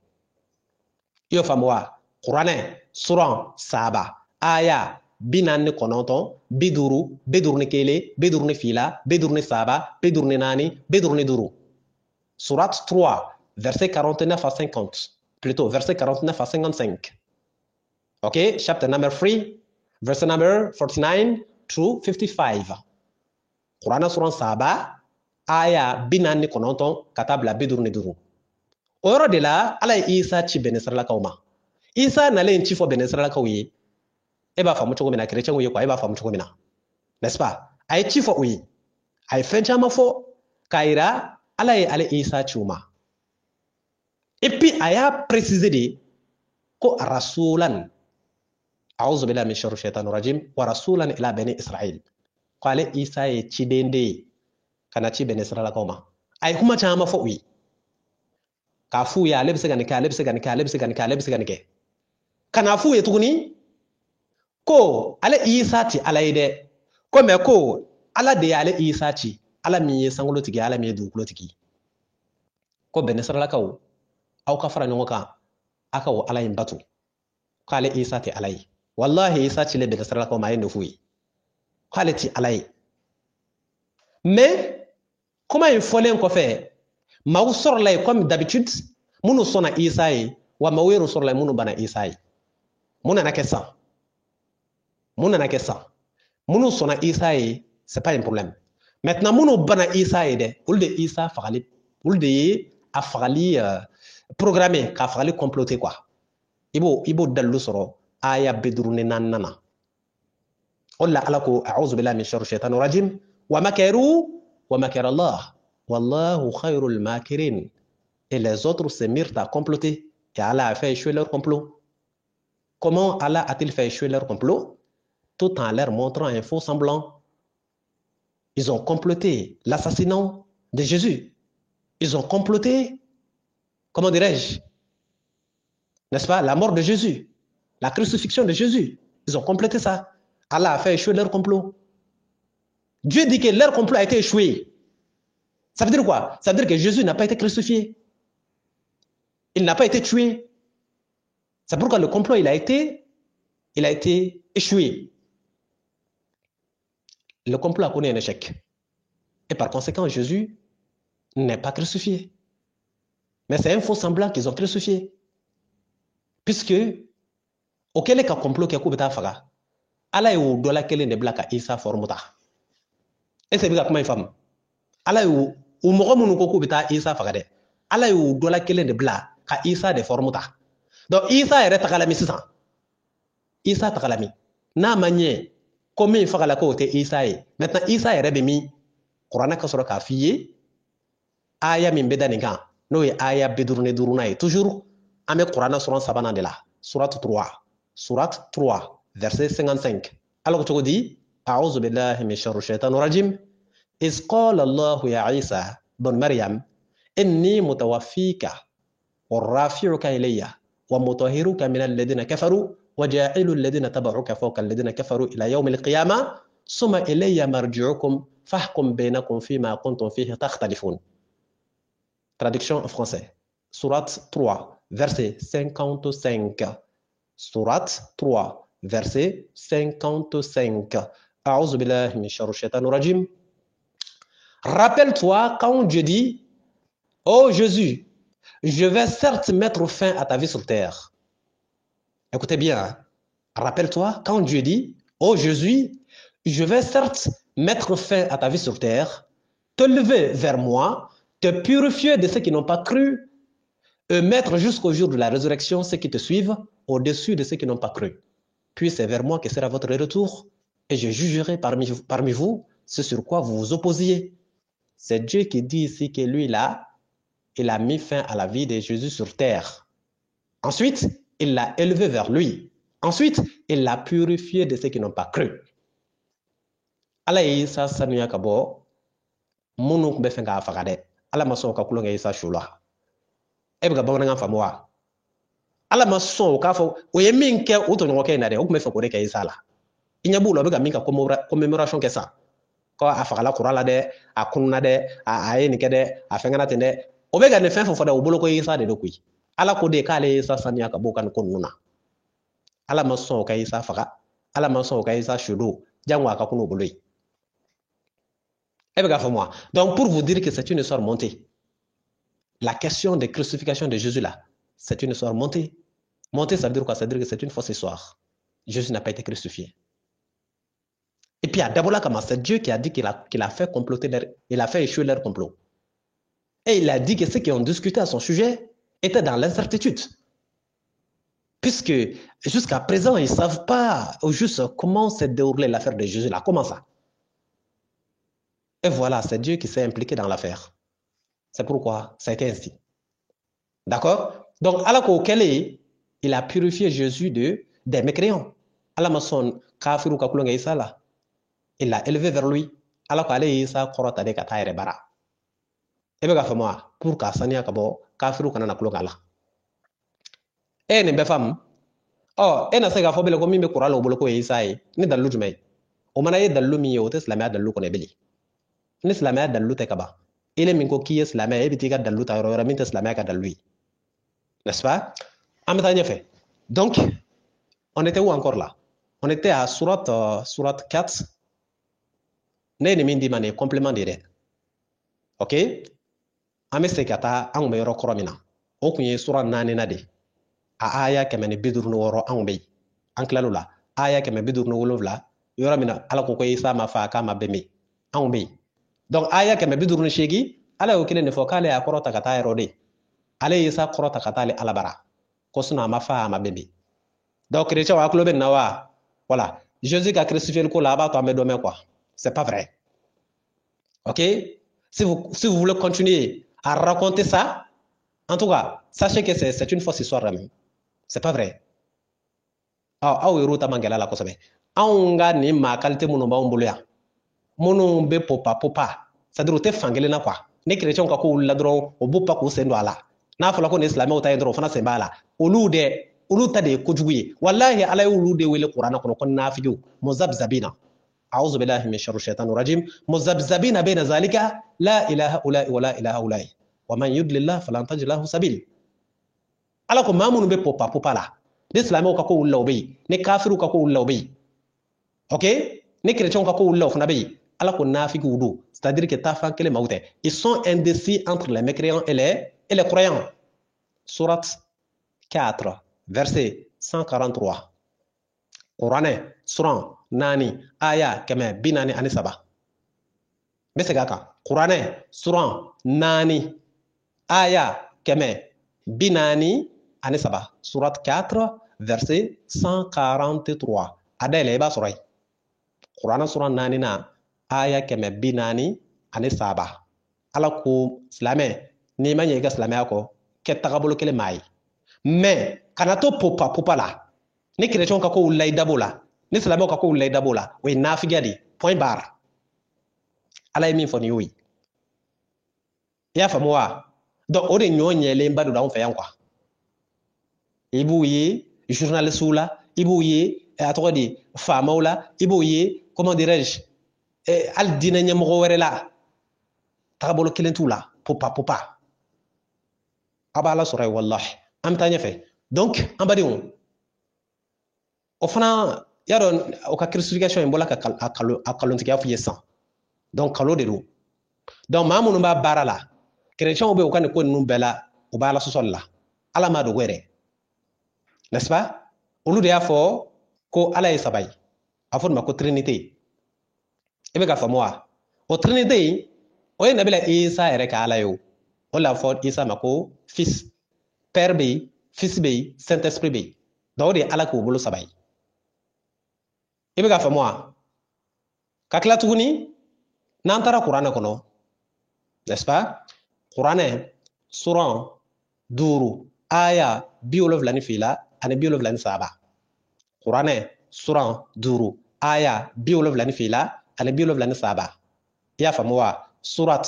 iyo famwa Qur'ane suran saba aya binan ni kononton biduru ni kele biduru ni fila biduru ni saba biduru ni nani biduru ni duru Surat 3 verset 49 à 50 plutôt verset 49 à 55. OK, chapter number 3 verset number 49 to 55. Qur'ana suran saba aya binani kononton katabla bidurni duru oro de la ala Isa ci benesrala kawma Isa na len ci fo benesrala kawyi e ba famu chogomina chrétien wi ko e ba famu chogomina n'est-ce pas ay ci fo wi ay fencha ma fo kaira ala Isa chuma et puis aya préciser de ko rasulan a'udhu billahi min sharri shaitanir rajim wa rasulan ila bani israil qala Isa e ci dende kana ci benesra la koma ay kuma chama fo wi ka fu ya lebse ganike kana fu ye tuguni ko ala Isa ti ala ide ko me ko ala de ala Isa ti ala mi sangulo tigi ala mi du kulo tigi ko benesra la kaw aw ka fara nyonka aka wo ala imbatu ko ala Isa ti ala wallahi Isa ti le benesra la kaw ma yende fu yi ko ala ti ala mais comment il faut l'en faire ma sort là comme d'habitude munu sona Isa wa maweru sort là munu bana Isa muna na kessa munu sona Isa c'est pas un problème maintenant munu bana Isa de ulde Isa fagali ulde a fagali programmé ka fagali comploter quoi ibo dallu soro aya bidruni nanana wala alako a'udhu billahi min sharri shaitanir rajim wa makaru ومكر الله والله خير الماكرين et les autres se mirent à comploter. Et Allah a fait échouer leur complot. Comment Allah a-t-il fait échouer leur complot? Tout en leur montrant un faux semblant. Ils ont comploté l'assassinat de Jésus. Ils ont comploté, comment dirais-je, n'est-ce pas, la mort de Jésus, la crucifixion de Jésus. Ils ont complété ça. Allah a fait échouer leur complot. Dieu dit que leur complot a été échoué. Ça veut dire quoi? Ça veut dire que Jésus n'a pas été crucifié. Il n'a pas été tué. C'est pourquoi le complot, il a été échoué. Le complot a connu un échec. Et par conséquent, Jésus n'est pas crucifié. Mais c'est un faux semblant qu'ils ont crucifié. Puisque, auquel cas complot qui a coupé ta faga, Allah est au dollar qu'elle ne blague à Isa Formuta. Et c'est bien comment il femme. Allah est au Moromon coupé ta Isa Fagade. Allah est au dollar qu'elle ne blague à Isa de Formuta. Donc, Isa est takalami 600. Isa takalami. Na manière, comment il fera la côté Isa est. Maintenant, Isa est rebemi. Corana kasoro ka fiye. Aya min bedanigan. No ye aya bedurne duruna est toujours. Ame Corana sur un sabana de la. Surat 3. Surat 3. Verset 55. Alors, tu dis, A'udhu billahi min sharri shaitanir rajim. Iz qala Allahu ya Isa bin Maryam, inni mutawaffika wa rafi'uka ilayya wa mutahhiruka min alladhina kafaru wa ja'ilu alladhina tabauka fawqa alladhina kafaru ila yawm al-qiyamah summa ilayya marji'ukum fahkum bainakum fima kuntum fihi takhtalifun. Traduction en français. Surat 3, verset 55. Surat 3, verset 55. A'udhu billahi min sharri shaitanir rajim. Rappelle-toi quand Dieu dit, ô Jésus, je vais certes mettre fin à ta vie sur terre. Écoutez bien, hein? Rappelle-toi quand Dieu dit, ô Jésus, je vais certes mettre fin à ta vie sur terre, te lever vers moi, te purifier de ceux qui n'ont pas cru, et mettre jusqu'au jour de la résurrection ceux qui te suivent au-dessus de ceux qui n'ont pas cru. Puis c'est vers moi que sera votre retour, et je jugerai parmi vous ce sur quoi vous vous opposiez. C'est Dieu qui dit ici que lui, là, il a mis fin à la vie de Jésus sur terre. Ensuite, il l'a élevé vers lui. Ensuite, il l'a purifié de ceux qui n'ont pas cru. Allah Isa sanuya kabo munu be fenga fagade. Allah maso ka kulonga Isa shula. Ebga bawna famwa. Allah maso ka fo o yeminke uto ngoke na de o me fa ko de ka Isa la. Inyabu lo be ga minka commémoration ke ça. Ko afagala kurala de akunna de ayeni kede afengana tende obega ne fen fo da obolo ko Isa de dokui ala ko de kale Isa sanya ka bokan kununa ala maso ka Isa faga ala maso ka Isa shudo jangwa ka kuno boloi ebega fo moi. Donc pour vous dire que c'est une histoire montée, la question de crucifixion de Jésus là, c'est une histoire montée. Montée, ça veut dire quoi? Ça veut dire que c'est une fausse histoire. Jésus n'a pas été crucifié. Et puis, à Dabola Kama, c'est Dieu qui a dit qu'il a fait comploter il a fait échouer leur complot. Et il a dit que ceux qui ont discuté à son sujet étaient dans l'incertitude. Puisque jusqu'à présent, ils ne savent pas juste comment s'est déroulée l'affaire de Jésus là. Comment ça? Et voilà, c'est Dieu qui s'est impliqué dans l'affaire. C'est pourquoi ça a été ainsi. D'accord? Donc, à la auquel il a purifié Jésus des mécréants. À la maçon, kafiru kakulonga isa là. Il l'a élevé vers lui. Alors qu'elle est Isa korota de kataire bara. Et bien, moi, pour qu'à Sania Kabo, kafiru kanana kulongala. Et ne befam. Oh, et na sega fobele ko mimbe kuralo boloko Isa ni dalu jumay. O mana ye dalu mi yote islamia dalu ko nebeli. Ni islamia dalu te kaba. Ile minko ki islamia e bitiga dalu ta yoro min islamia ka dalu. N'est-ce pas? Amata fait. Donc, on était où encore là? On était à surat 4. Nene mindi mane complément de ok ame sekata an me yoro koromina o kunye sura nane na de a aya kemene bidur no woro an be an klalula aya kemene bidur no wolovla yoro mina ala ko Isa ma fa ka ma bemi an be donc aya kemene bidur no shegi ala o kile ne fokale a korota kata erode ala Isa korota kata le alabara ko suna ma fa ma bemi donc chrétien wa kloben na wa voilà Jésus a crucifié le ko là-bas toi me demain quoi. C'est pas vrai. Ok? Si vous voulez continuer à raconter ça, En tout cas, sachez que c'est une fausse histoire même. C'est pas vrai. Aw yɛrɛw ta man gɛlɛ la kosɛbɛ. Anw ka nin maa qualité minnu b'anw bolo yan, minnu bɛ popa, c'est-à-dire u tɛ fankelen na quoi. Ni chrétiens ka ko wulila dɔrɔn o b'u pa k'u sen don a la. N'a fɔra ko nin silamɛw ta ye dɔrɔn o fana sen b'a la. Olu ta de ye kojugu ye. Wallahi ala ye olu de wele kuranna kɔnɔ ko nafigiw, muzabzabina. أعوذ بالله من شر الشيطان الرجيم مذبذبين بين ذلك لا إله هؤلاء ولا إله هؤلاء ومن يضلل الله فلن تجد له سبيل. ala ko mamun be popa la ni islamo ka ko wulla be ni kafiru ka ko wulla be OK ni chrétien ka ko wulla fana be ala ko nafiqu wudu c'est-à-dire que ta fan kele mawte ils sont indécis entre les mécréants et les croyants. Sourate 4 verset 143 Qur'an suran nani aya keme binani ani saba besegaka Qur'an suran nani aya keme binani ani saba Sourate 4 verset 143 adele ba soray Qur'an suran nani na aya keme binani ani saba ala ko islame ni manye ga islame ako ke tagabolo kele mai mais kana to popa la ni chrétien ka ko wulay dabola ni islamo ka ko wulay dabola we nafigadi point barre ala yi min fo ni wi ya famowa donc o de nyonyele mbadu da on fe yan quoi ibu yi journaliste la ibu yi atodi famaw la ibu yi comment dirais-je al dina nyamo wéré la tagabolo kilentu la popa abala soray wallahi am tanya fe donc ambadi on o fana yaron o ka crucifixion mbola ka akalonti ka fuye sang donc kalo de do donc mamunu ba barala chrétien o be o kan ko num bela o bala sosol la ala ma do gwere n'est-ce pas olu de afo ko ala e sabay afon ma ko trinité ebe ka famwa o trinité o ye nabila isa ere ka ala yo o la fo isa mako fils père be fils be saint esprit be donc de ala ko bolo sabay ebe ka famwa ka kila tuguni nantara qur'ana kono n'est-ce pas qur'ana suran duru aya bioloflani fila ani bioloflani saba qur'ana suran duru aya bioloflani fila ani bioloflani saba ya famwa surat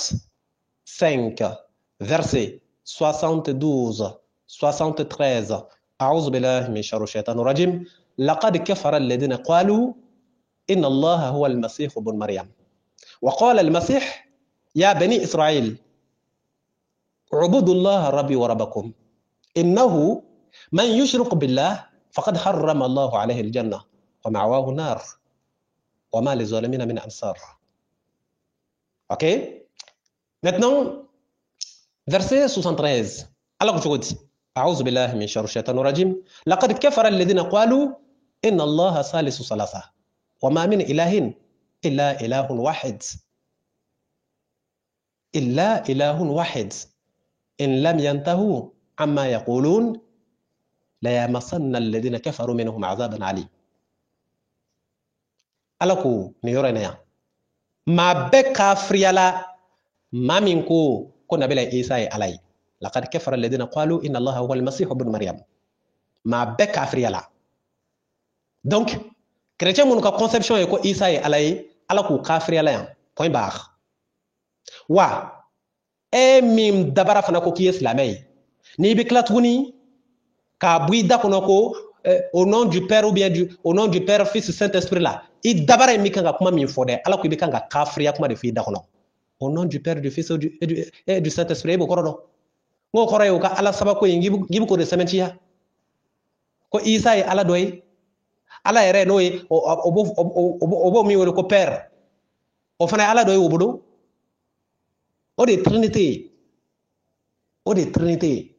5 verset 72 73 أعوذ بالله من شر الشيطان الرجيم لقد كفر الذين قالوا إن الله هو المسيح ابن مريم وقال المسيح يا بني إسرائيل اعبدوا الله ربي وربكم إنه من يشرك بالله فقد حرم الله عليه الجنة ومأواه النار وما للظالمين من أنصار. OK? Maintenant, verset 73. Allah je dis أعوذ بالله من شر الشيطان الرجيم لقد كفر الذين قالوا إن الله ثالث ثلاثة وما من إله إلا إله واحد إن لم ينتهوا عما يقولون ليمسن الذين كفروا منهم عذابا عليم. ألكو نيورنا ما بكافريالا ما منكو كنا بلا إيساي علي لقد كفر الذين قالوا إن الله هو المسيح ابن مريم ما بكافريالا donc chrétien mon ka conception e ko Isa e alay ala ko kafriala yan point barre wa mim dabara fana ko ki islamay ni bi klatuni ka buida kono ko au nom du père ou bien au nom du père fils saint esprit là i dabara mi kanga kuma min fode ala ko bi kanga kafria kuma de fi da kono au nom du père du fils et du saint esprit bo korodo ngo koroyo ka ala sabako ngibu ko de sementiya ko Isa e ala doy ala ere no obo mi wole ko père o fana ala doy obodo o de trinité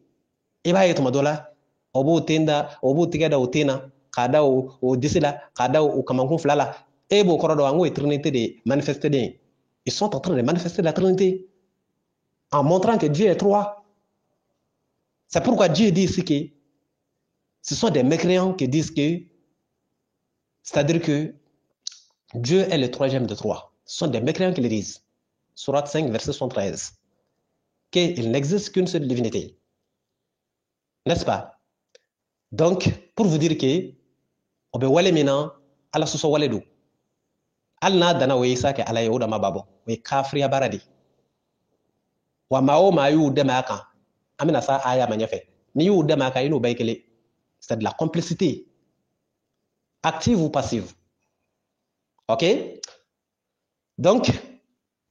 e ba yeto madola obo tenda obo tigada o tena kada o disila kada o kamankun flala e bo korodo ango trinité de manifester de ils sont en train de manifester la trinité en montrant que Dieu est trois. C'est pourquoi Dieu dit ici que ce sont des mécréants qui disent que c'est-à-dire que Dieu est le troisième de trois. Ce sont des mécréants qui le disent. Sourate 5, verset 73. Qu'il n'existe qu'une seule divinité. N'est-ce pas? Donc, pour vous dire que, on peut wale mina, ala suso wale do. Al na dana we isa ke ala yehuda mababo. We kafriya baradi. Wa mao ma yu dema kan. Amina sa aya manyefe. Ni yu dema kan inu baykele. C'est de la complicité. Active ou passive. Ok? Donc,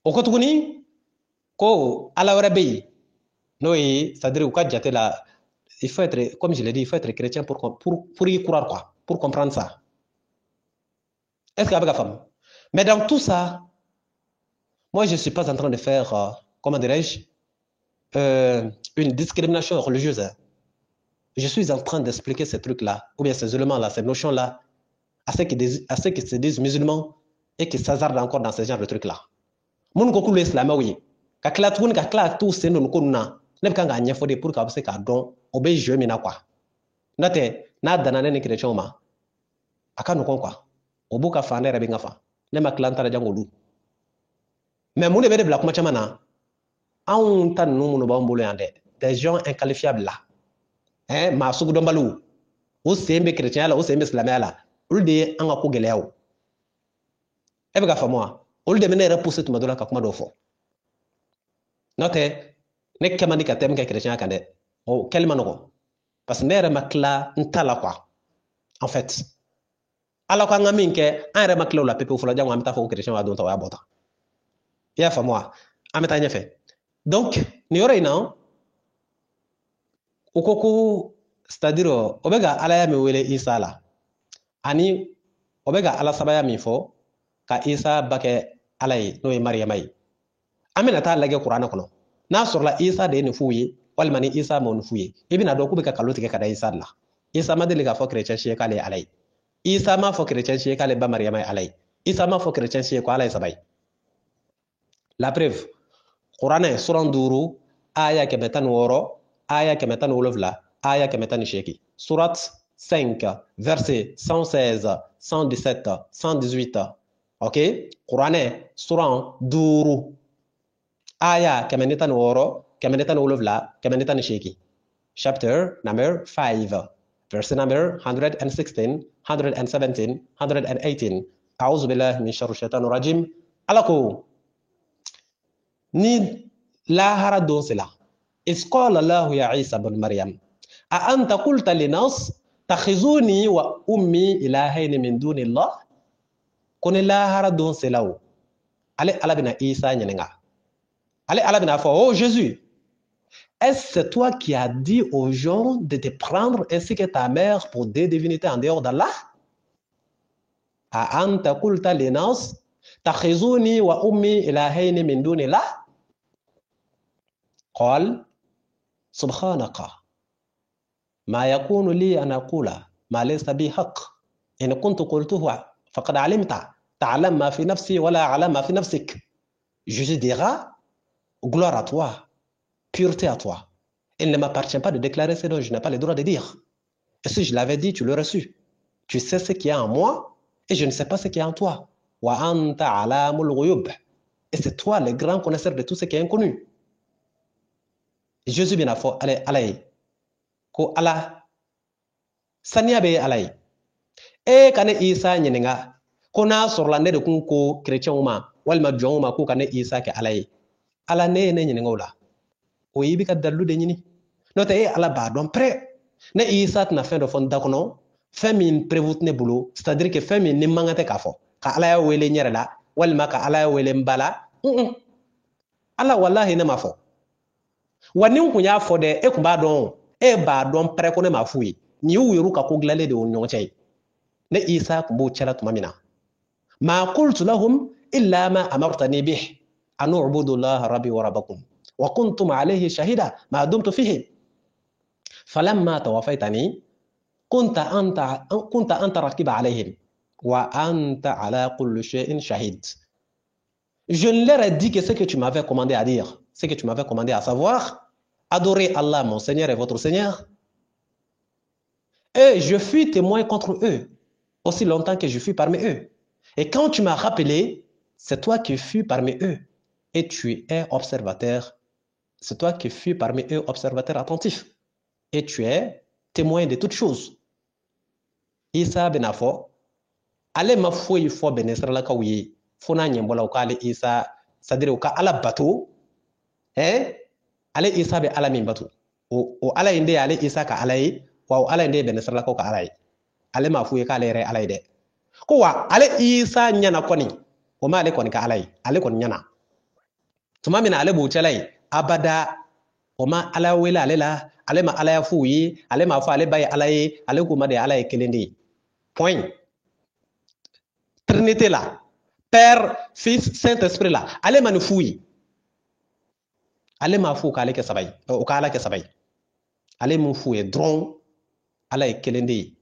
au kotuguni, ko ala warabe. Noi, c'est-à-dire, il faut être, comme je l'ai dit, il faut être chrétien pour y croire, quoi, pour comprendre ça. Est-ce qu'il y a une femme? Mais dans tout ça, moi, je ne suis pas en train de faire, comment dirais-je, une discrimination religieuse. Je suis en train d'expliquer ces trucs-là, ou bien ces éléments-là, ces notions-là, à ceux qui se disent musulmans et qui s'hasardent encore dans ce genre de trucs-là. Mon kokulu islam, oui. Kakla tout c'est non konuna. Ne pas gagner faut des pour qu'après qu'à don obéir je mina quoi. Note na danane ne chrétien ma. Aka no kon quoi. Obuka fa ne rabi ngafa. Ne ma klanta la jangolu. Mais mon ebe de black match mana. Aun tan no mo ba mbolo yande. Des gens inqualifiables là. Hein ma sugu dombalu. O sembe chrétien là, o sembe islamien là. Ulde anga ko geleaw. Ebe ga fa moi. Ulde mene repousser tuma dola ka kuma do fo. Note ne kemani ka tem ka chrétien kande o kelma no parce que nere makla ntala quoi en fait ala ko ngami ke anre makla la pepe fula jango amta fo chrétien wa don tawa bota ya fa moi ameta nyefe donc ni yore ina ukoko c'est-à-dire obega ala ya mi wele isa la ani obega ala sabaya mi fo ka isa bake alay no e maryamay amina ta lage qur'ana kono na sorla isa de ne fuye walma ni isa mo ne fuye ibina do kubika kaloti ke kada isa la isa madeli ga fo chrétien shi kale alay isa ma fo chrétien shi kale ba maryamay alay isa ma fo chrétien shi ko alay sabay la preuve qur'ana suran duru aya ke metan woro aya ke metan wolofla aya ke metan sheki surat 5 verset 116 117 118 ok qur'ana suran duru aya kemenetan woro kemenetan wolofla kemenetan sheki chapter number 5 verse number 116 117 118 a'udhu billahi min sharri shaitanir rajim alako ni la haradon sila isqala allah ya isa ibn maryam a anta qulta linas takhizuni wa ummi ilahayn min dunillah koni la haradon sila ale alabina isa nyenga allez, Allah oh Jésus, est-ce toi qui as dit aux gens de te prendre ainsi que ta mère pour des divinités en dehors d'Allah? A anta qulta linas takhizuni wa ummi ilahayn min dunillah? قال سبحانك ما يكون لي أن أقول ما ليس بي حق إن كنت قلته فقد علمت تعلم ما في نفسي ولا أعلم ما في نفسك. Jésus dira gloire à toi, pureté à toi. Il ne m'appartient pas de déclarer ce dont je n'ai pas le droit de dire. Et si je l'avais dit, tu l'aurais su. Tu sais ce qui est en moi et je ne sais pas ce qui est en toi. Wa anta alamul ghuyub. Et c'est toi le grand connaisseur de tout ce qui est inconnu. Jésus bien fo alay ko ala sanya be alay e kane isa nyenenga ko na sorlande de kun ko chrétien ma walma jonga ko kane isa ke alay ala ne nyenenga wala o yibi ka dallu de nyini no te ala ba don pré ne isa na fin de fond dakono femin prévout ne boulot c'est-à-dire que femin ni mangate ka fo ka ala ya wele nyerela walma ka ala ya wele mbala ala wallahi ne ma fo wani kunya fo de e kumba don e ba don pré ko ne ma fuyi ni wiru ka ko glale de wonyo chai ne isa kumbo chala tumamina ma qultu lahum illa ma amartani bih an u'budu allaha rabbi wa rabbakum wa kuntum alayhi shahida ma dumtu fihi falamma tawaffaytani kunta anta raqiba alayhim wa anta ala kulli shay'in shahid. Je ne leur ai dit que ce que tu m'avais commandé à dire, ce que tu m'avais commandé à savoir, adorer Allah mon Seigneur et votre Seigneur. Et je fus témoin contre eux aussi longtemps que je fus parmi eux. Et quand tu m'as rappelé, c'est toi qui fus parmi eux et tu es observateur. C'est toi qui fus parmi eux observateur attentif. et tu es témoin de toutes choses. Isa benafo ale ma foyi fo benesrala kawye fona nyembola ko ale Isa sadire ka ala bato ale Isa be ala min bato o ala inde ale Isa ka ala yi wa ala inde benesrala ko ka ala yi ale ma foyi ka ale re ala yi de ko wa ale Isa nyana koni o ma ale koni ka ala yi ale koni nyana tuma mina ale bu chelai abada o ma ala wela ale la ale ma ala ya fuyi ale ma fa ale baye ala yi ale ko ma de ala yi kelende point. Trinité là, Père, Fils, Saint-Esprit là, allez ma fouille. Allez ma fouille qu'allez que ça vaille, au cas là que ça vaille. Allez mon fouille, drone, allez kelende.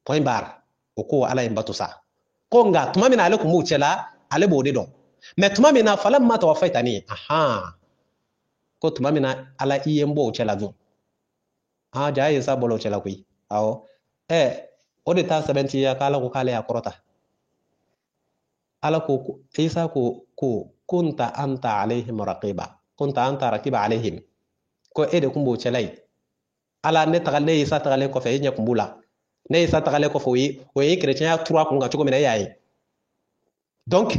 Point barre, au coup allez mbato ça. Konga, tu m'as mis à aller comme mouchela, allez bode donc. Mais tu m'as mis à faire ma toi fait ani. Aha. Quand tu m'as mis à aller yembo chela du. Ah, jai ça bolo chela kui. Ah, odeta 70 ya kala ko kale akorota ala ko Isa ko kunta anta alaihim raqiba kunta anta raqiba alaihim ko ede kumbo chelai ala ne tagale Isa tagale ko fe nya kumbula ne Isa tagale ko foyi o yi chrétien 3 kunga choko mena yayi donc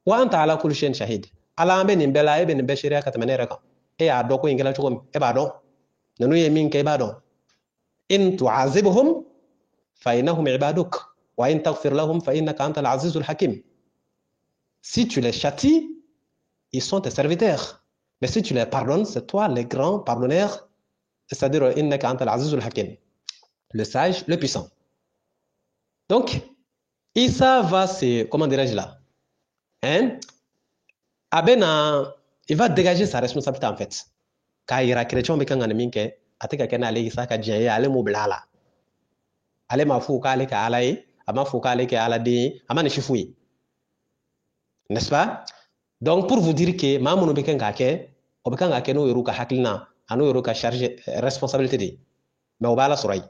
wa anta ala kulli shay'in shahid ala ambe ni bela ebe ni beshiria katamene reka ya do ko ingela choko e ba do nanu yemin ke ba do in tu'azibuhum فإنهم عبادك وإن تغفر لهم فإنك أنت العزيز الحكيم. Si tu les châties, ils sont tes serviteurs. Mais si tu les pardonnes, c'est toi le grand pardonneur, c'est-à-dire إنك أنت العزيز الحكيم, le sage, le puissant. Donc, Isa va se, comment dirais-je là, il va dégager sa responsabilité en fait. Quand il y a chrétien, mais quand on a mis que, atika kena ale Isa ka djeye ale moblala. Ale ma fou kale ka alaye ama fou kale ka alade ama ne chifouye, n'est-ce pas? Donc pour vous dire que mamono be kanga ke o be kanga ke no yoru ka haklina ano yoru ka charge responsabilité de mais o bala soray.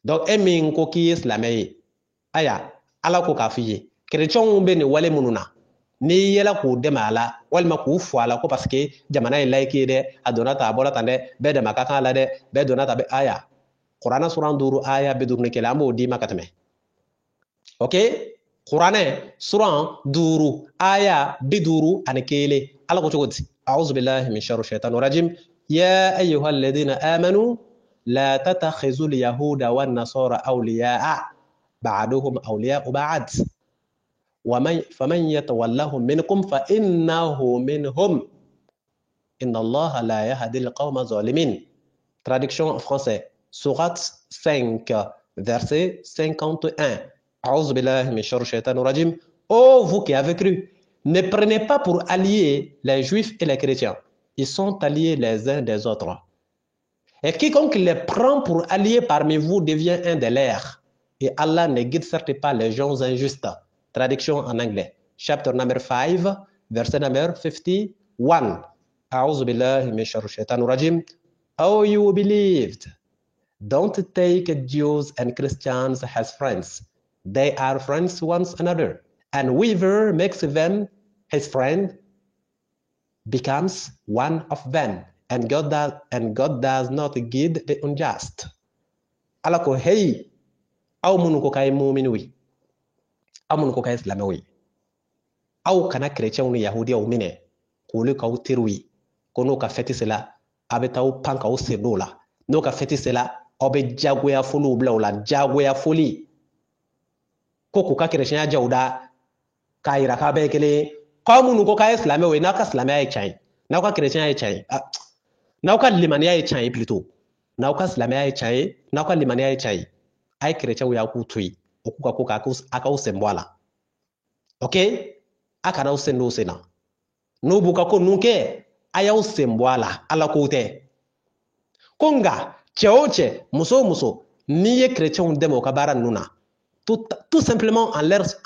Donc emin ko ki islamé aya ala ko ka fiye chrétien be ne wale mununa ni yela ko demala walma ko fu ala ko parce que jamana e like de adonata abola tande be de makaka ala de be donata be aya Qur'ana suran duru aya bedurne kele amo di makatame. Ok? Qur'ana suran duru aya beduru anekele. Ala ko chogodi. A'udhu billahi min sharri shaitanir rajim. Ya ayyuhalladhina amanu la tattakhidhu al-yahuda wan nasara awliya'a ba'duhum awliya'u ba'd. Faman yatawallahum minkum fa innahu minhum. Inna Allah la yahdi al-qawma zalimin. Traduction en français. Sourate 5, verset 51. A'udhu billahi min sharri shaitanir rajim. Oh, vous qui avez cru, ne prenez pas pour alliés les juifs et les chrétiens. Ils sont alliés les uns des autres. Et quiconque les prend pour alliés parmi vous devient un des leurs. Et Allah ne guide certes pas les gens injustes. Traduction en anglais. Chapter number 5, verset number 51. A'udhu billahi min sharri shaitanir rajim. Oh, you believed. Don't take Jews and Christians as friends. They are friends one another. And whoever makes them his friend becomes one of them. And God does not guide the unjust. Alako hey, aw munu ko kay mu'min wi. Aw munu ko kay islam wi. Aw kana chrétien ni yahudi aw mine. Ko le ka utirwi. Kono ka feti cela abetaw panka o sedola. No ka feti cela obe jagoya folu blawla jagoya foli ko ka chrétien jawda kaira ka be kele ko munu ko ka islam we na ka islam ay chai na ka chrétien ay chai na ka limani ay chai plutôt na ka islam ay chai na ka limani ay chai ay chrétien we ku tui ko ka aka usembwala. OK, aka na usendo sena no buka ko nuke aya usembwala ala ko te konga Tchéoche, muso, ni chrétien demo kabara nuna. Tout simplement en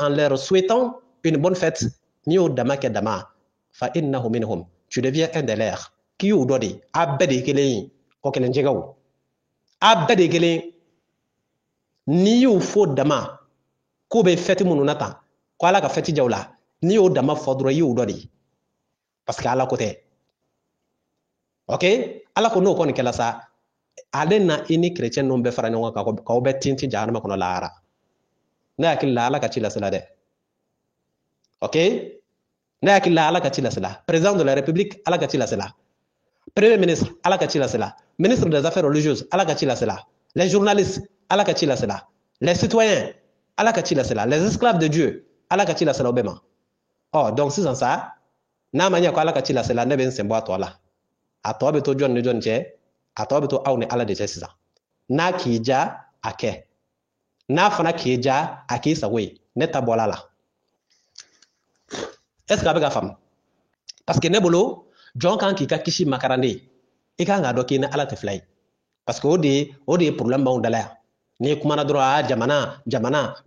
leur souhaitant une bonne fête, ni au dama ke dama. Fa innahu minhum. Tu deviens un des leurs. Qui ou dodi, abede kele, kokelen jegaou. Abede kele, ni ou fo dama, kobe fête mununata, kwa la ka fête jaoula, ni au dama fodro yi ou dodi. Parce qu'à la côté. OK? À la kono koni kela sa. ale na ini chrétien non be fara ɲɔgɔn kan k'aw bɛ tinti jahanama kɔnɔ lahara ne hakili la ala ka ci lasela dɛ ok ne hakili la ala ka ci lasela président de la république ala ka ci lasela premier ministre ala ka ci lasela ministre des affaires religieuses ala ka ci lasela les journalistes ala ka ci lasela les citoyens ala ka ci lasela les esclaves de Dieu ala ka ci lasela o bɛɛ ma donc sisan sa n'a ma ɲɛ ko ala ka ci lasela ne bɛ n sen bɔ a tɔ la a tɔ bɛ to jɔn ni jɔn cɛ a tɔ bɛ to aw ni ala de cɛ sisan n'a k'i ja a kɛ n'a fana k'i ja a k'i sago ye ne ta bɔla la est ce que a bɛ ka faamu parce que ne bolo jɔn kan k'i ka kisi makaranden ye i kan k'a dɔn k'i ni ala tɛ fila ye parce que o de ye problème b'anw dala yan n'i kumana dɔrɔn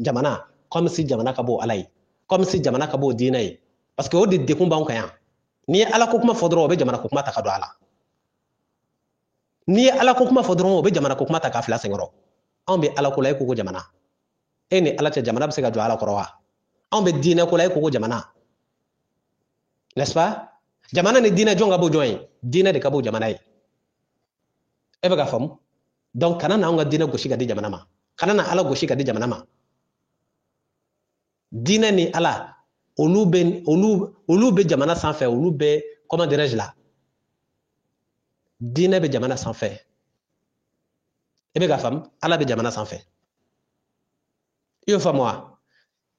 jamana comme si jamana ka b'o ala ye comme si jamana ka b'o diinɛ ye parce que o de dekun b'anw kan yan n'i ye ala ko kuma fɔ dɔrɔn o bɛ jamana ko kuma ta ka don a la n'i ye ala ko kuma fɔ dɔrɔn o bɛ jamana ko kuma ta k'a fila senkɔrɔ anw bɛ ala ko la e ko ko jamana e ni ala cɛ jamana bɛ se ka jɔ ala kɔrɔ wa anw bɛ diinɛ ko la e ko ko jamana n'est-ce pas jamana ni diinɛ jɔn ka b'o jɔn ye diinɛ de ka b'o jamana ye e bɛ ka faamu donc kana na anw ka diinɛ gosi ka di jamana ma kana na ala gosi ka di jamana ma diinɛ ni ala olu bɛ jamana sanfɛ olu bɛ comment dirais-je la diinɛ bɛ jamana sanfɛ e bɛ ka faamu ala bɛ jamana sanfɛ i y'o faamu wa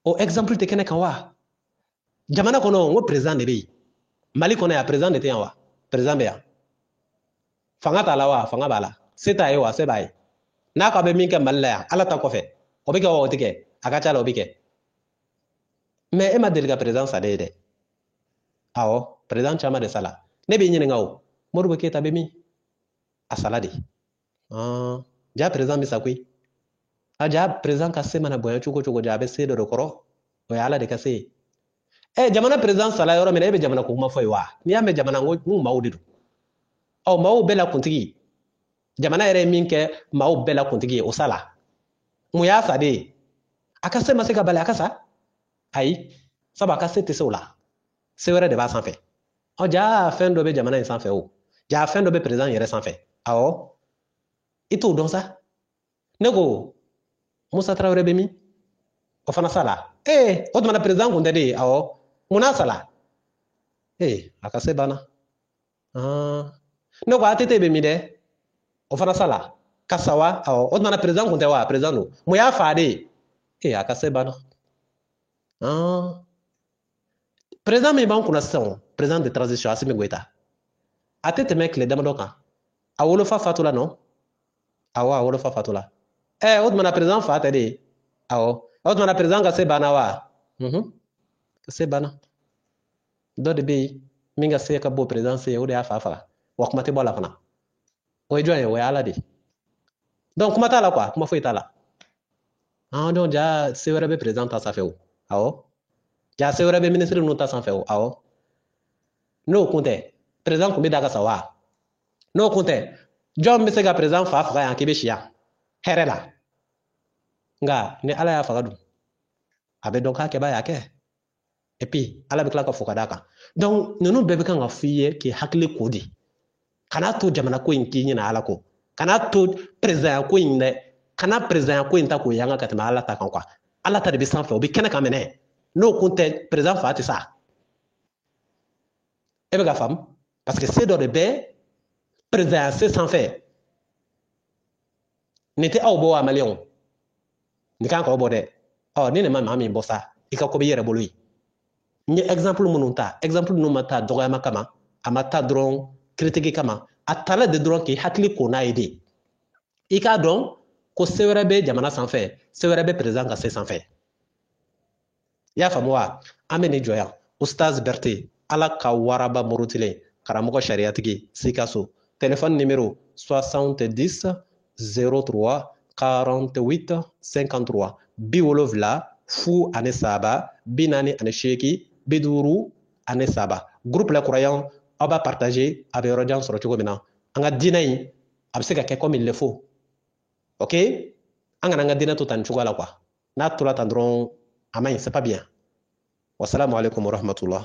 o exemple tɛ kɛnɛ kan wa jamana kɔnɔ n ko président de bɛ yen mali kɔnɔ yan président de tɛ yan wa président bɛ yan fanga t'a la wa fanga b'a la se t'a ye wa se b'a ye n'a ko a bɛ min kɛ mali la yan ala ta kɔfɛ o bɛ kɛ wa o tɛ kɛ a ka ca la o bɛ kɛ mais e ma deli ka président sa de ye dɛ awɔ président caman de sala ne b'i ɲininka o Modibo Keyita bɛ min a sala de ja président bɛ sa koyi a ja président ka se mana bonya cogo cogo ja a bɛ se dɔ de kɔrɔ o ye ala de ka se ye jamana président sala yɔrɔ min na e bɛ jamana ko kuma fɔ ye wa n'i y'a mɛn jamana n ko maaw de don maaw bɛɛ la kuntigi jamana yɛrɛ ye min kɛ maaw bɛɛ la kuntigi ye o sala mun y'a sa de ye a ka se ma se ka bali a ka sa ayi sabu a ka se tɛ se o la se wɛrɛ de b'a sanfɛ ja fɛn dɔ bɛ jamana in sanfɛ o ja fɛn dɔ bɛ président yɛrɛ sanfɛ awɔ i t'o dɔn sa ne ko Musa Tarawele bɛ min o fana sala o tuma na président kun tɛ de awɔ mun n'a sala a ka se banna ne ko ATT bɛ min dɛ o fana sala ka sa wa awɔ o tuma na président kun tɛ wa président don mun y'a fa de ye a ka se banna président min b'an kunna sisan président de transition Assimi Goïta a tɛ tɛmɛ tile damadɔ kan a wolofa fatula nɔ awɔ a wolofa fatula o tuma na président fa tɛ de ye awɔ o tuma na président ka se banna wa ka se banna dɔ de bɛ yen min ka se ka bɔ président se o de y'a fa faga wa kuma tɛ bɔ a la fana o ye jɔn ye o ye ala de donc kuma t'a la quoi kuma foyi t'a la donc ja se wɛrɛ bɛ président ta sanfɛ o awɔ ja se wɛrɛ bɛ ministre ninnu ta sanfɛ o awɔ n'o kun tɛ président kun bɛ da ka sa wa n'o kun tɛ jɔn bɛ se ka président fa faga yan k'i bɛ si yan hɛrɛ la nka ni ala y'a faga dun a bɛ dɔn k'a kɛba y'a kɛ et puis ala bɛ tila ka fo ka d'a kan donc ninnu bɛɛ bɛ kan ka f'i ye k'i hakili ko di kana to jamana ko in k'i ɲinɛ ala ko kana to président ko in dɛ kana président ko in ta k'o yanga ka tɛmɛ ala ta kan quoi ala ta de bɛ sanfɛ o bɛ kɛnɛ kan minɛ n'o kun tɛ président fa tɛ sa e bɛ ka faamu parce que se dɔ de bɛ président se sanfɛ nin tɛ aw bɔ wa maliyɛnw nin kan k'aw bɔ dɛ ni nin ma maa min bɔ sa i ka ko bɛ i yɛrɛ bolo ye n ye exemple minnu ta exemple ninnu ma ta dɔgɔyama kama a ma ta dɔrɔn critique kama a tala de dɔrɔn k'i hakili ko n'a ye de i k'a dɔn ko se wɛrɛ bɛ jamana sanfɛ se wɛrɛ bɛ président ka se sanfɛ i y'a faamu wa an bɛ nin jɔ yan Ustaz Berete ala ka waraba murutilen karamɔgɔ sariyatigi Sikaso téléphone numéro 70 03 48 53 70 fu ani saba 48 53 groupe la croyant aw b'a partager a bɛ yɔrɔ jan sɔrɔ cogo min na an ka diinɛ in a bɛ se ka kɛ comme il le faut ok an kana an ka diinɛ to tan nin cogoya la quoi n'a tora tan dɔrɔn a man ɲi c'est pas bien wassalamu alaikum warahmatullah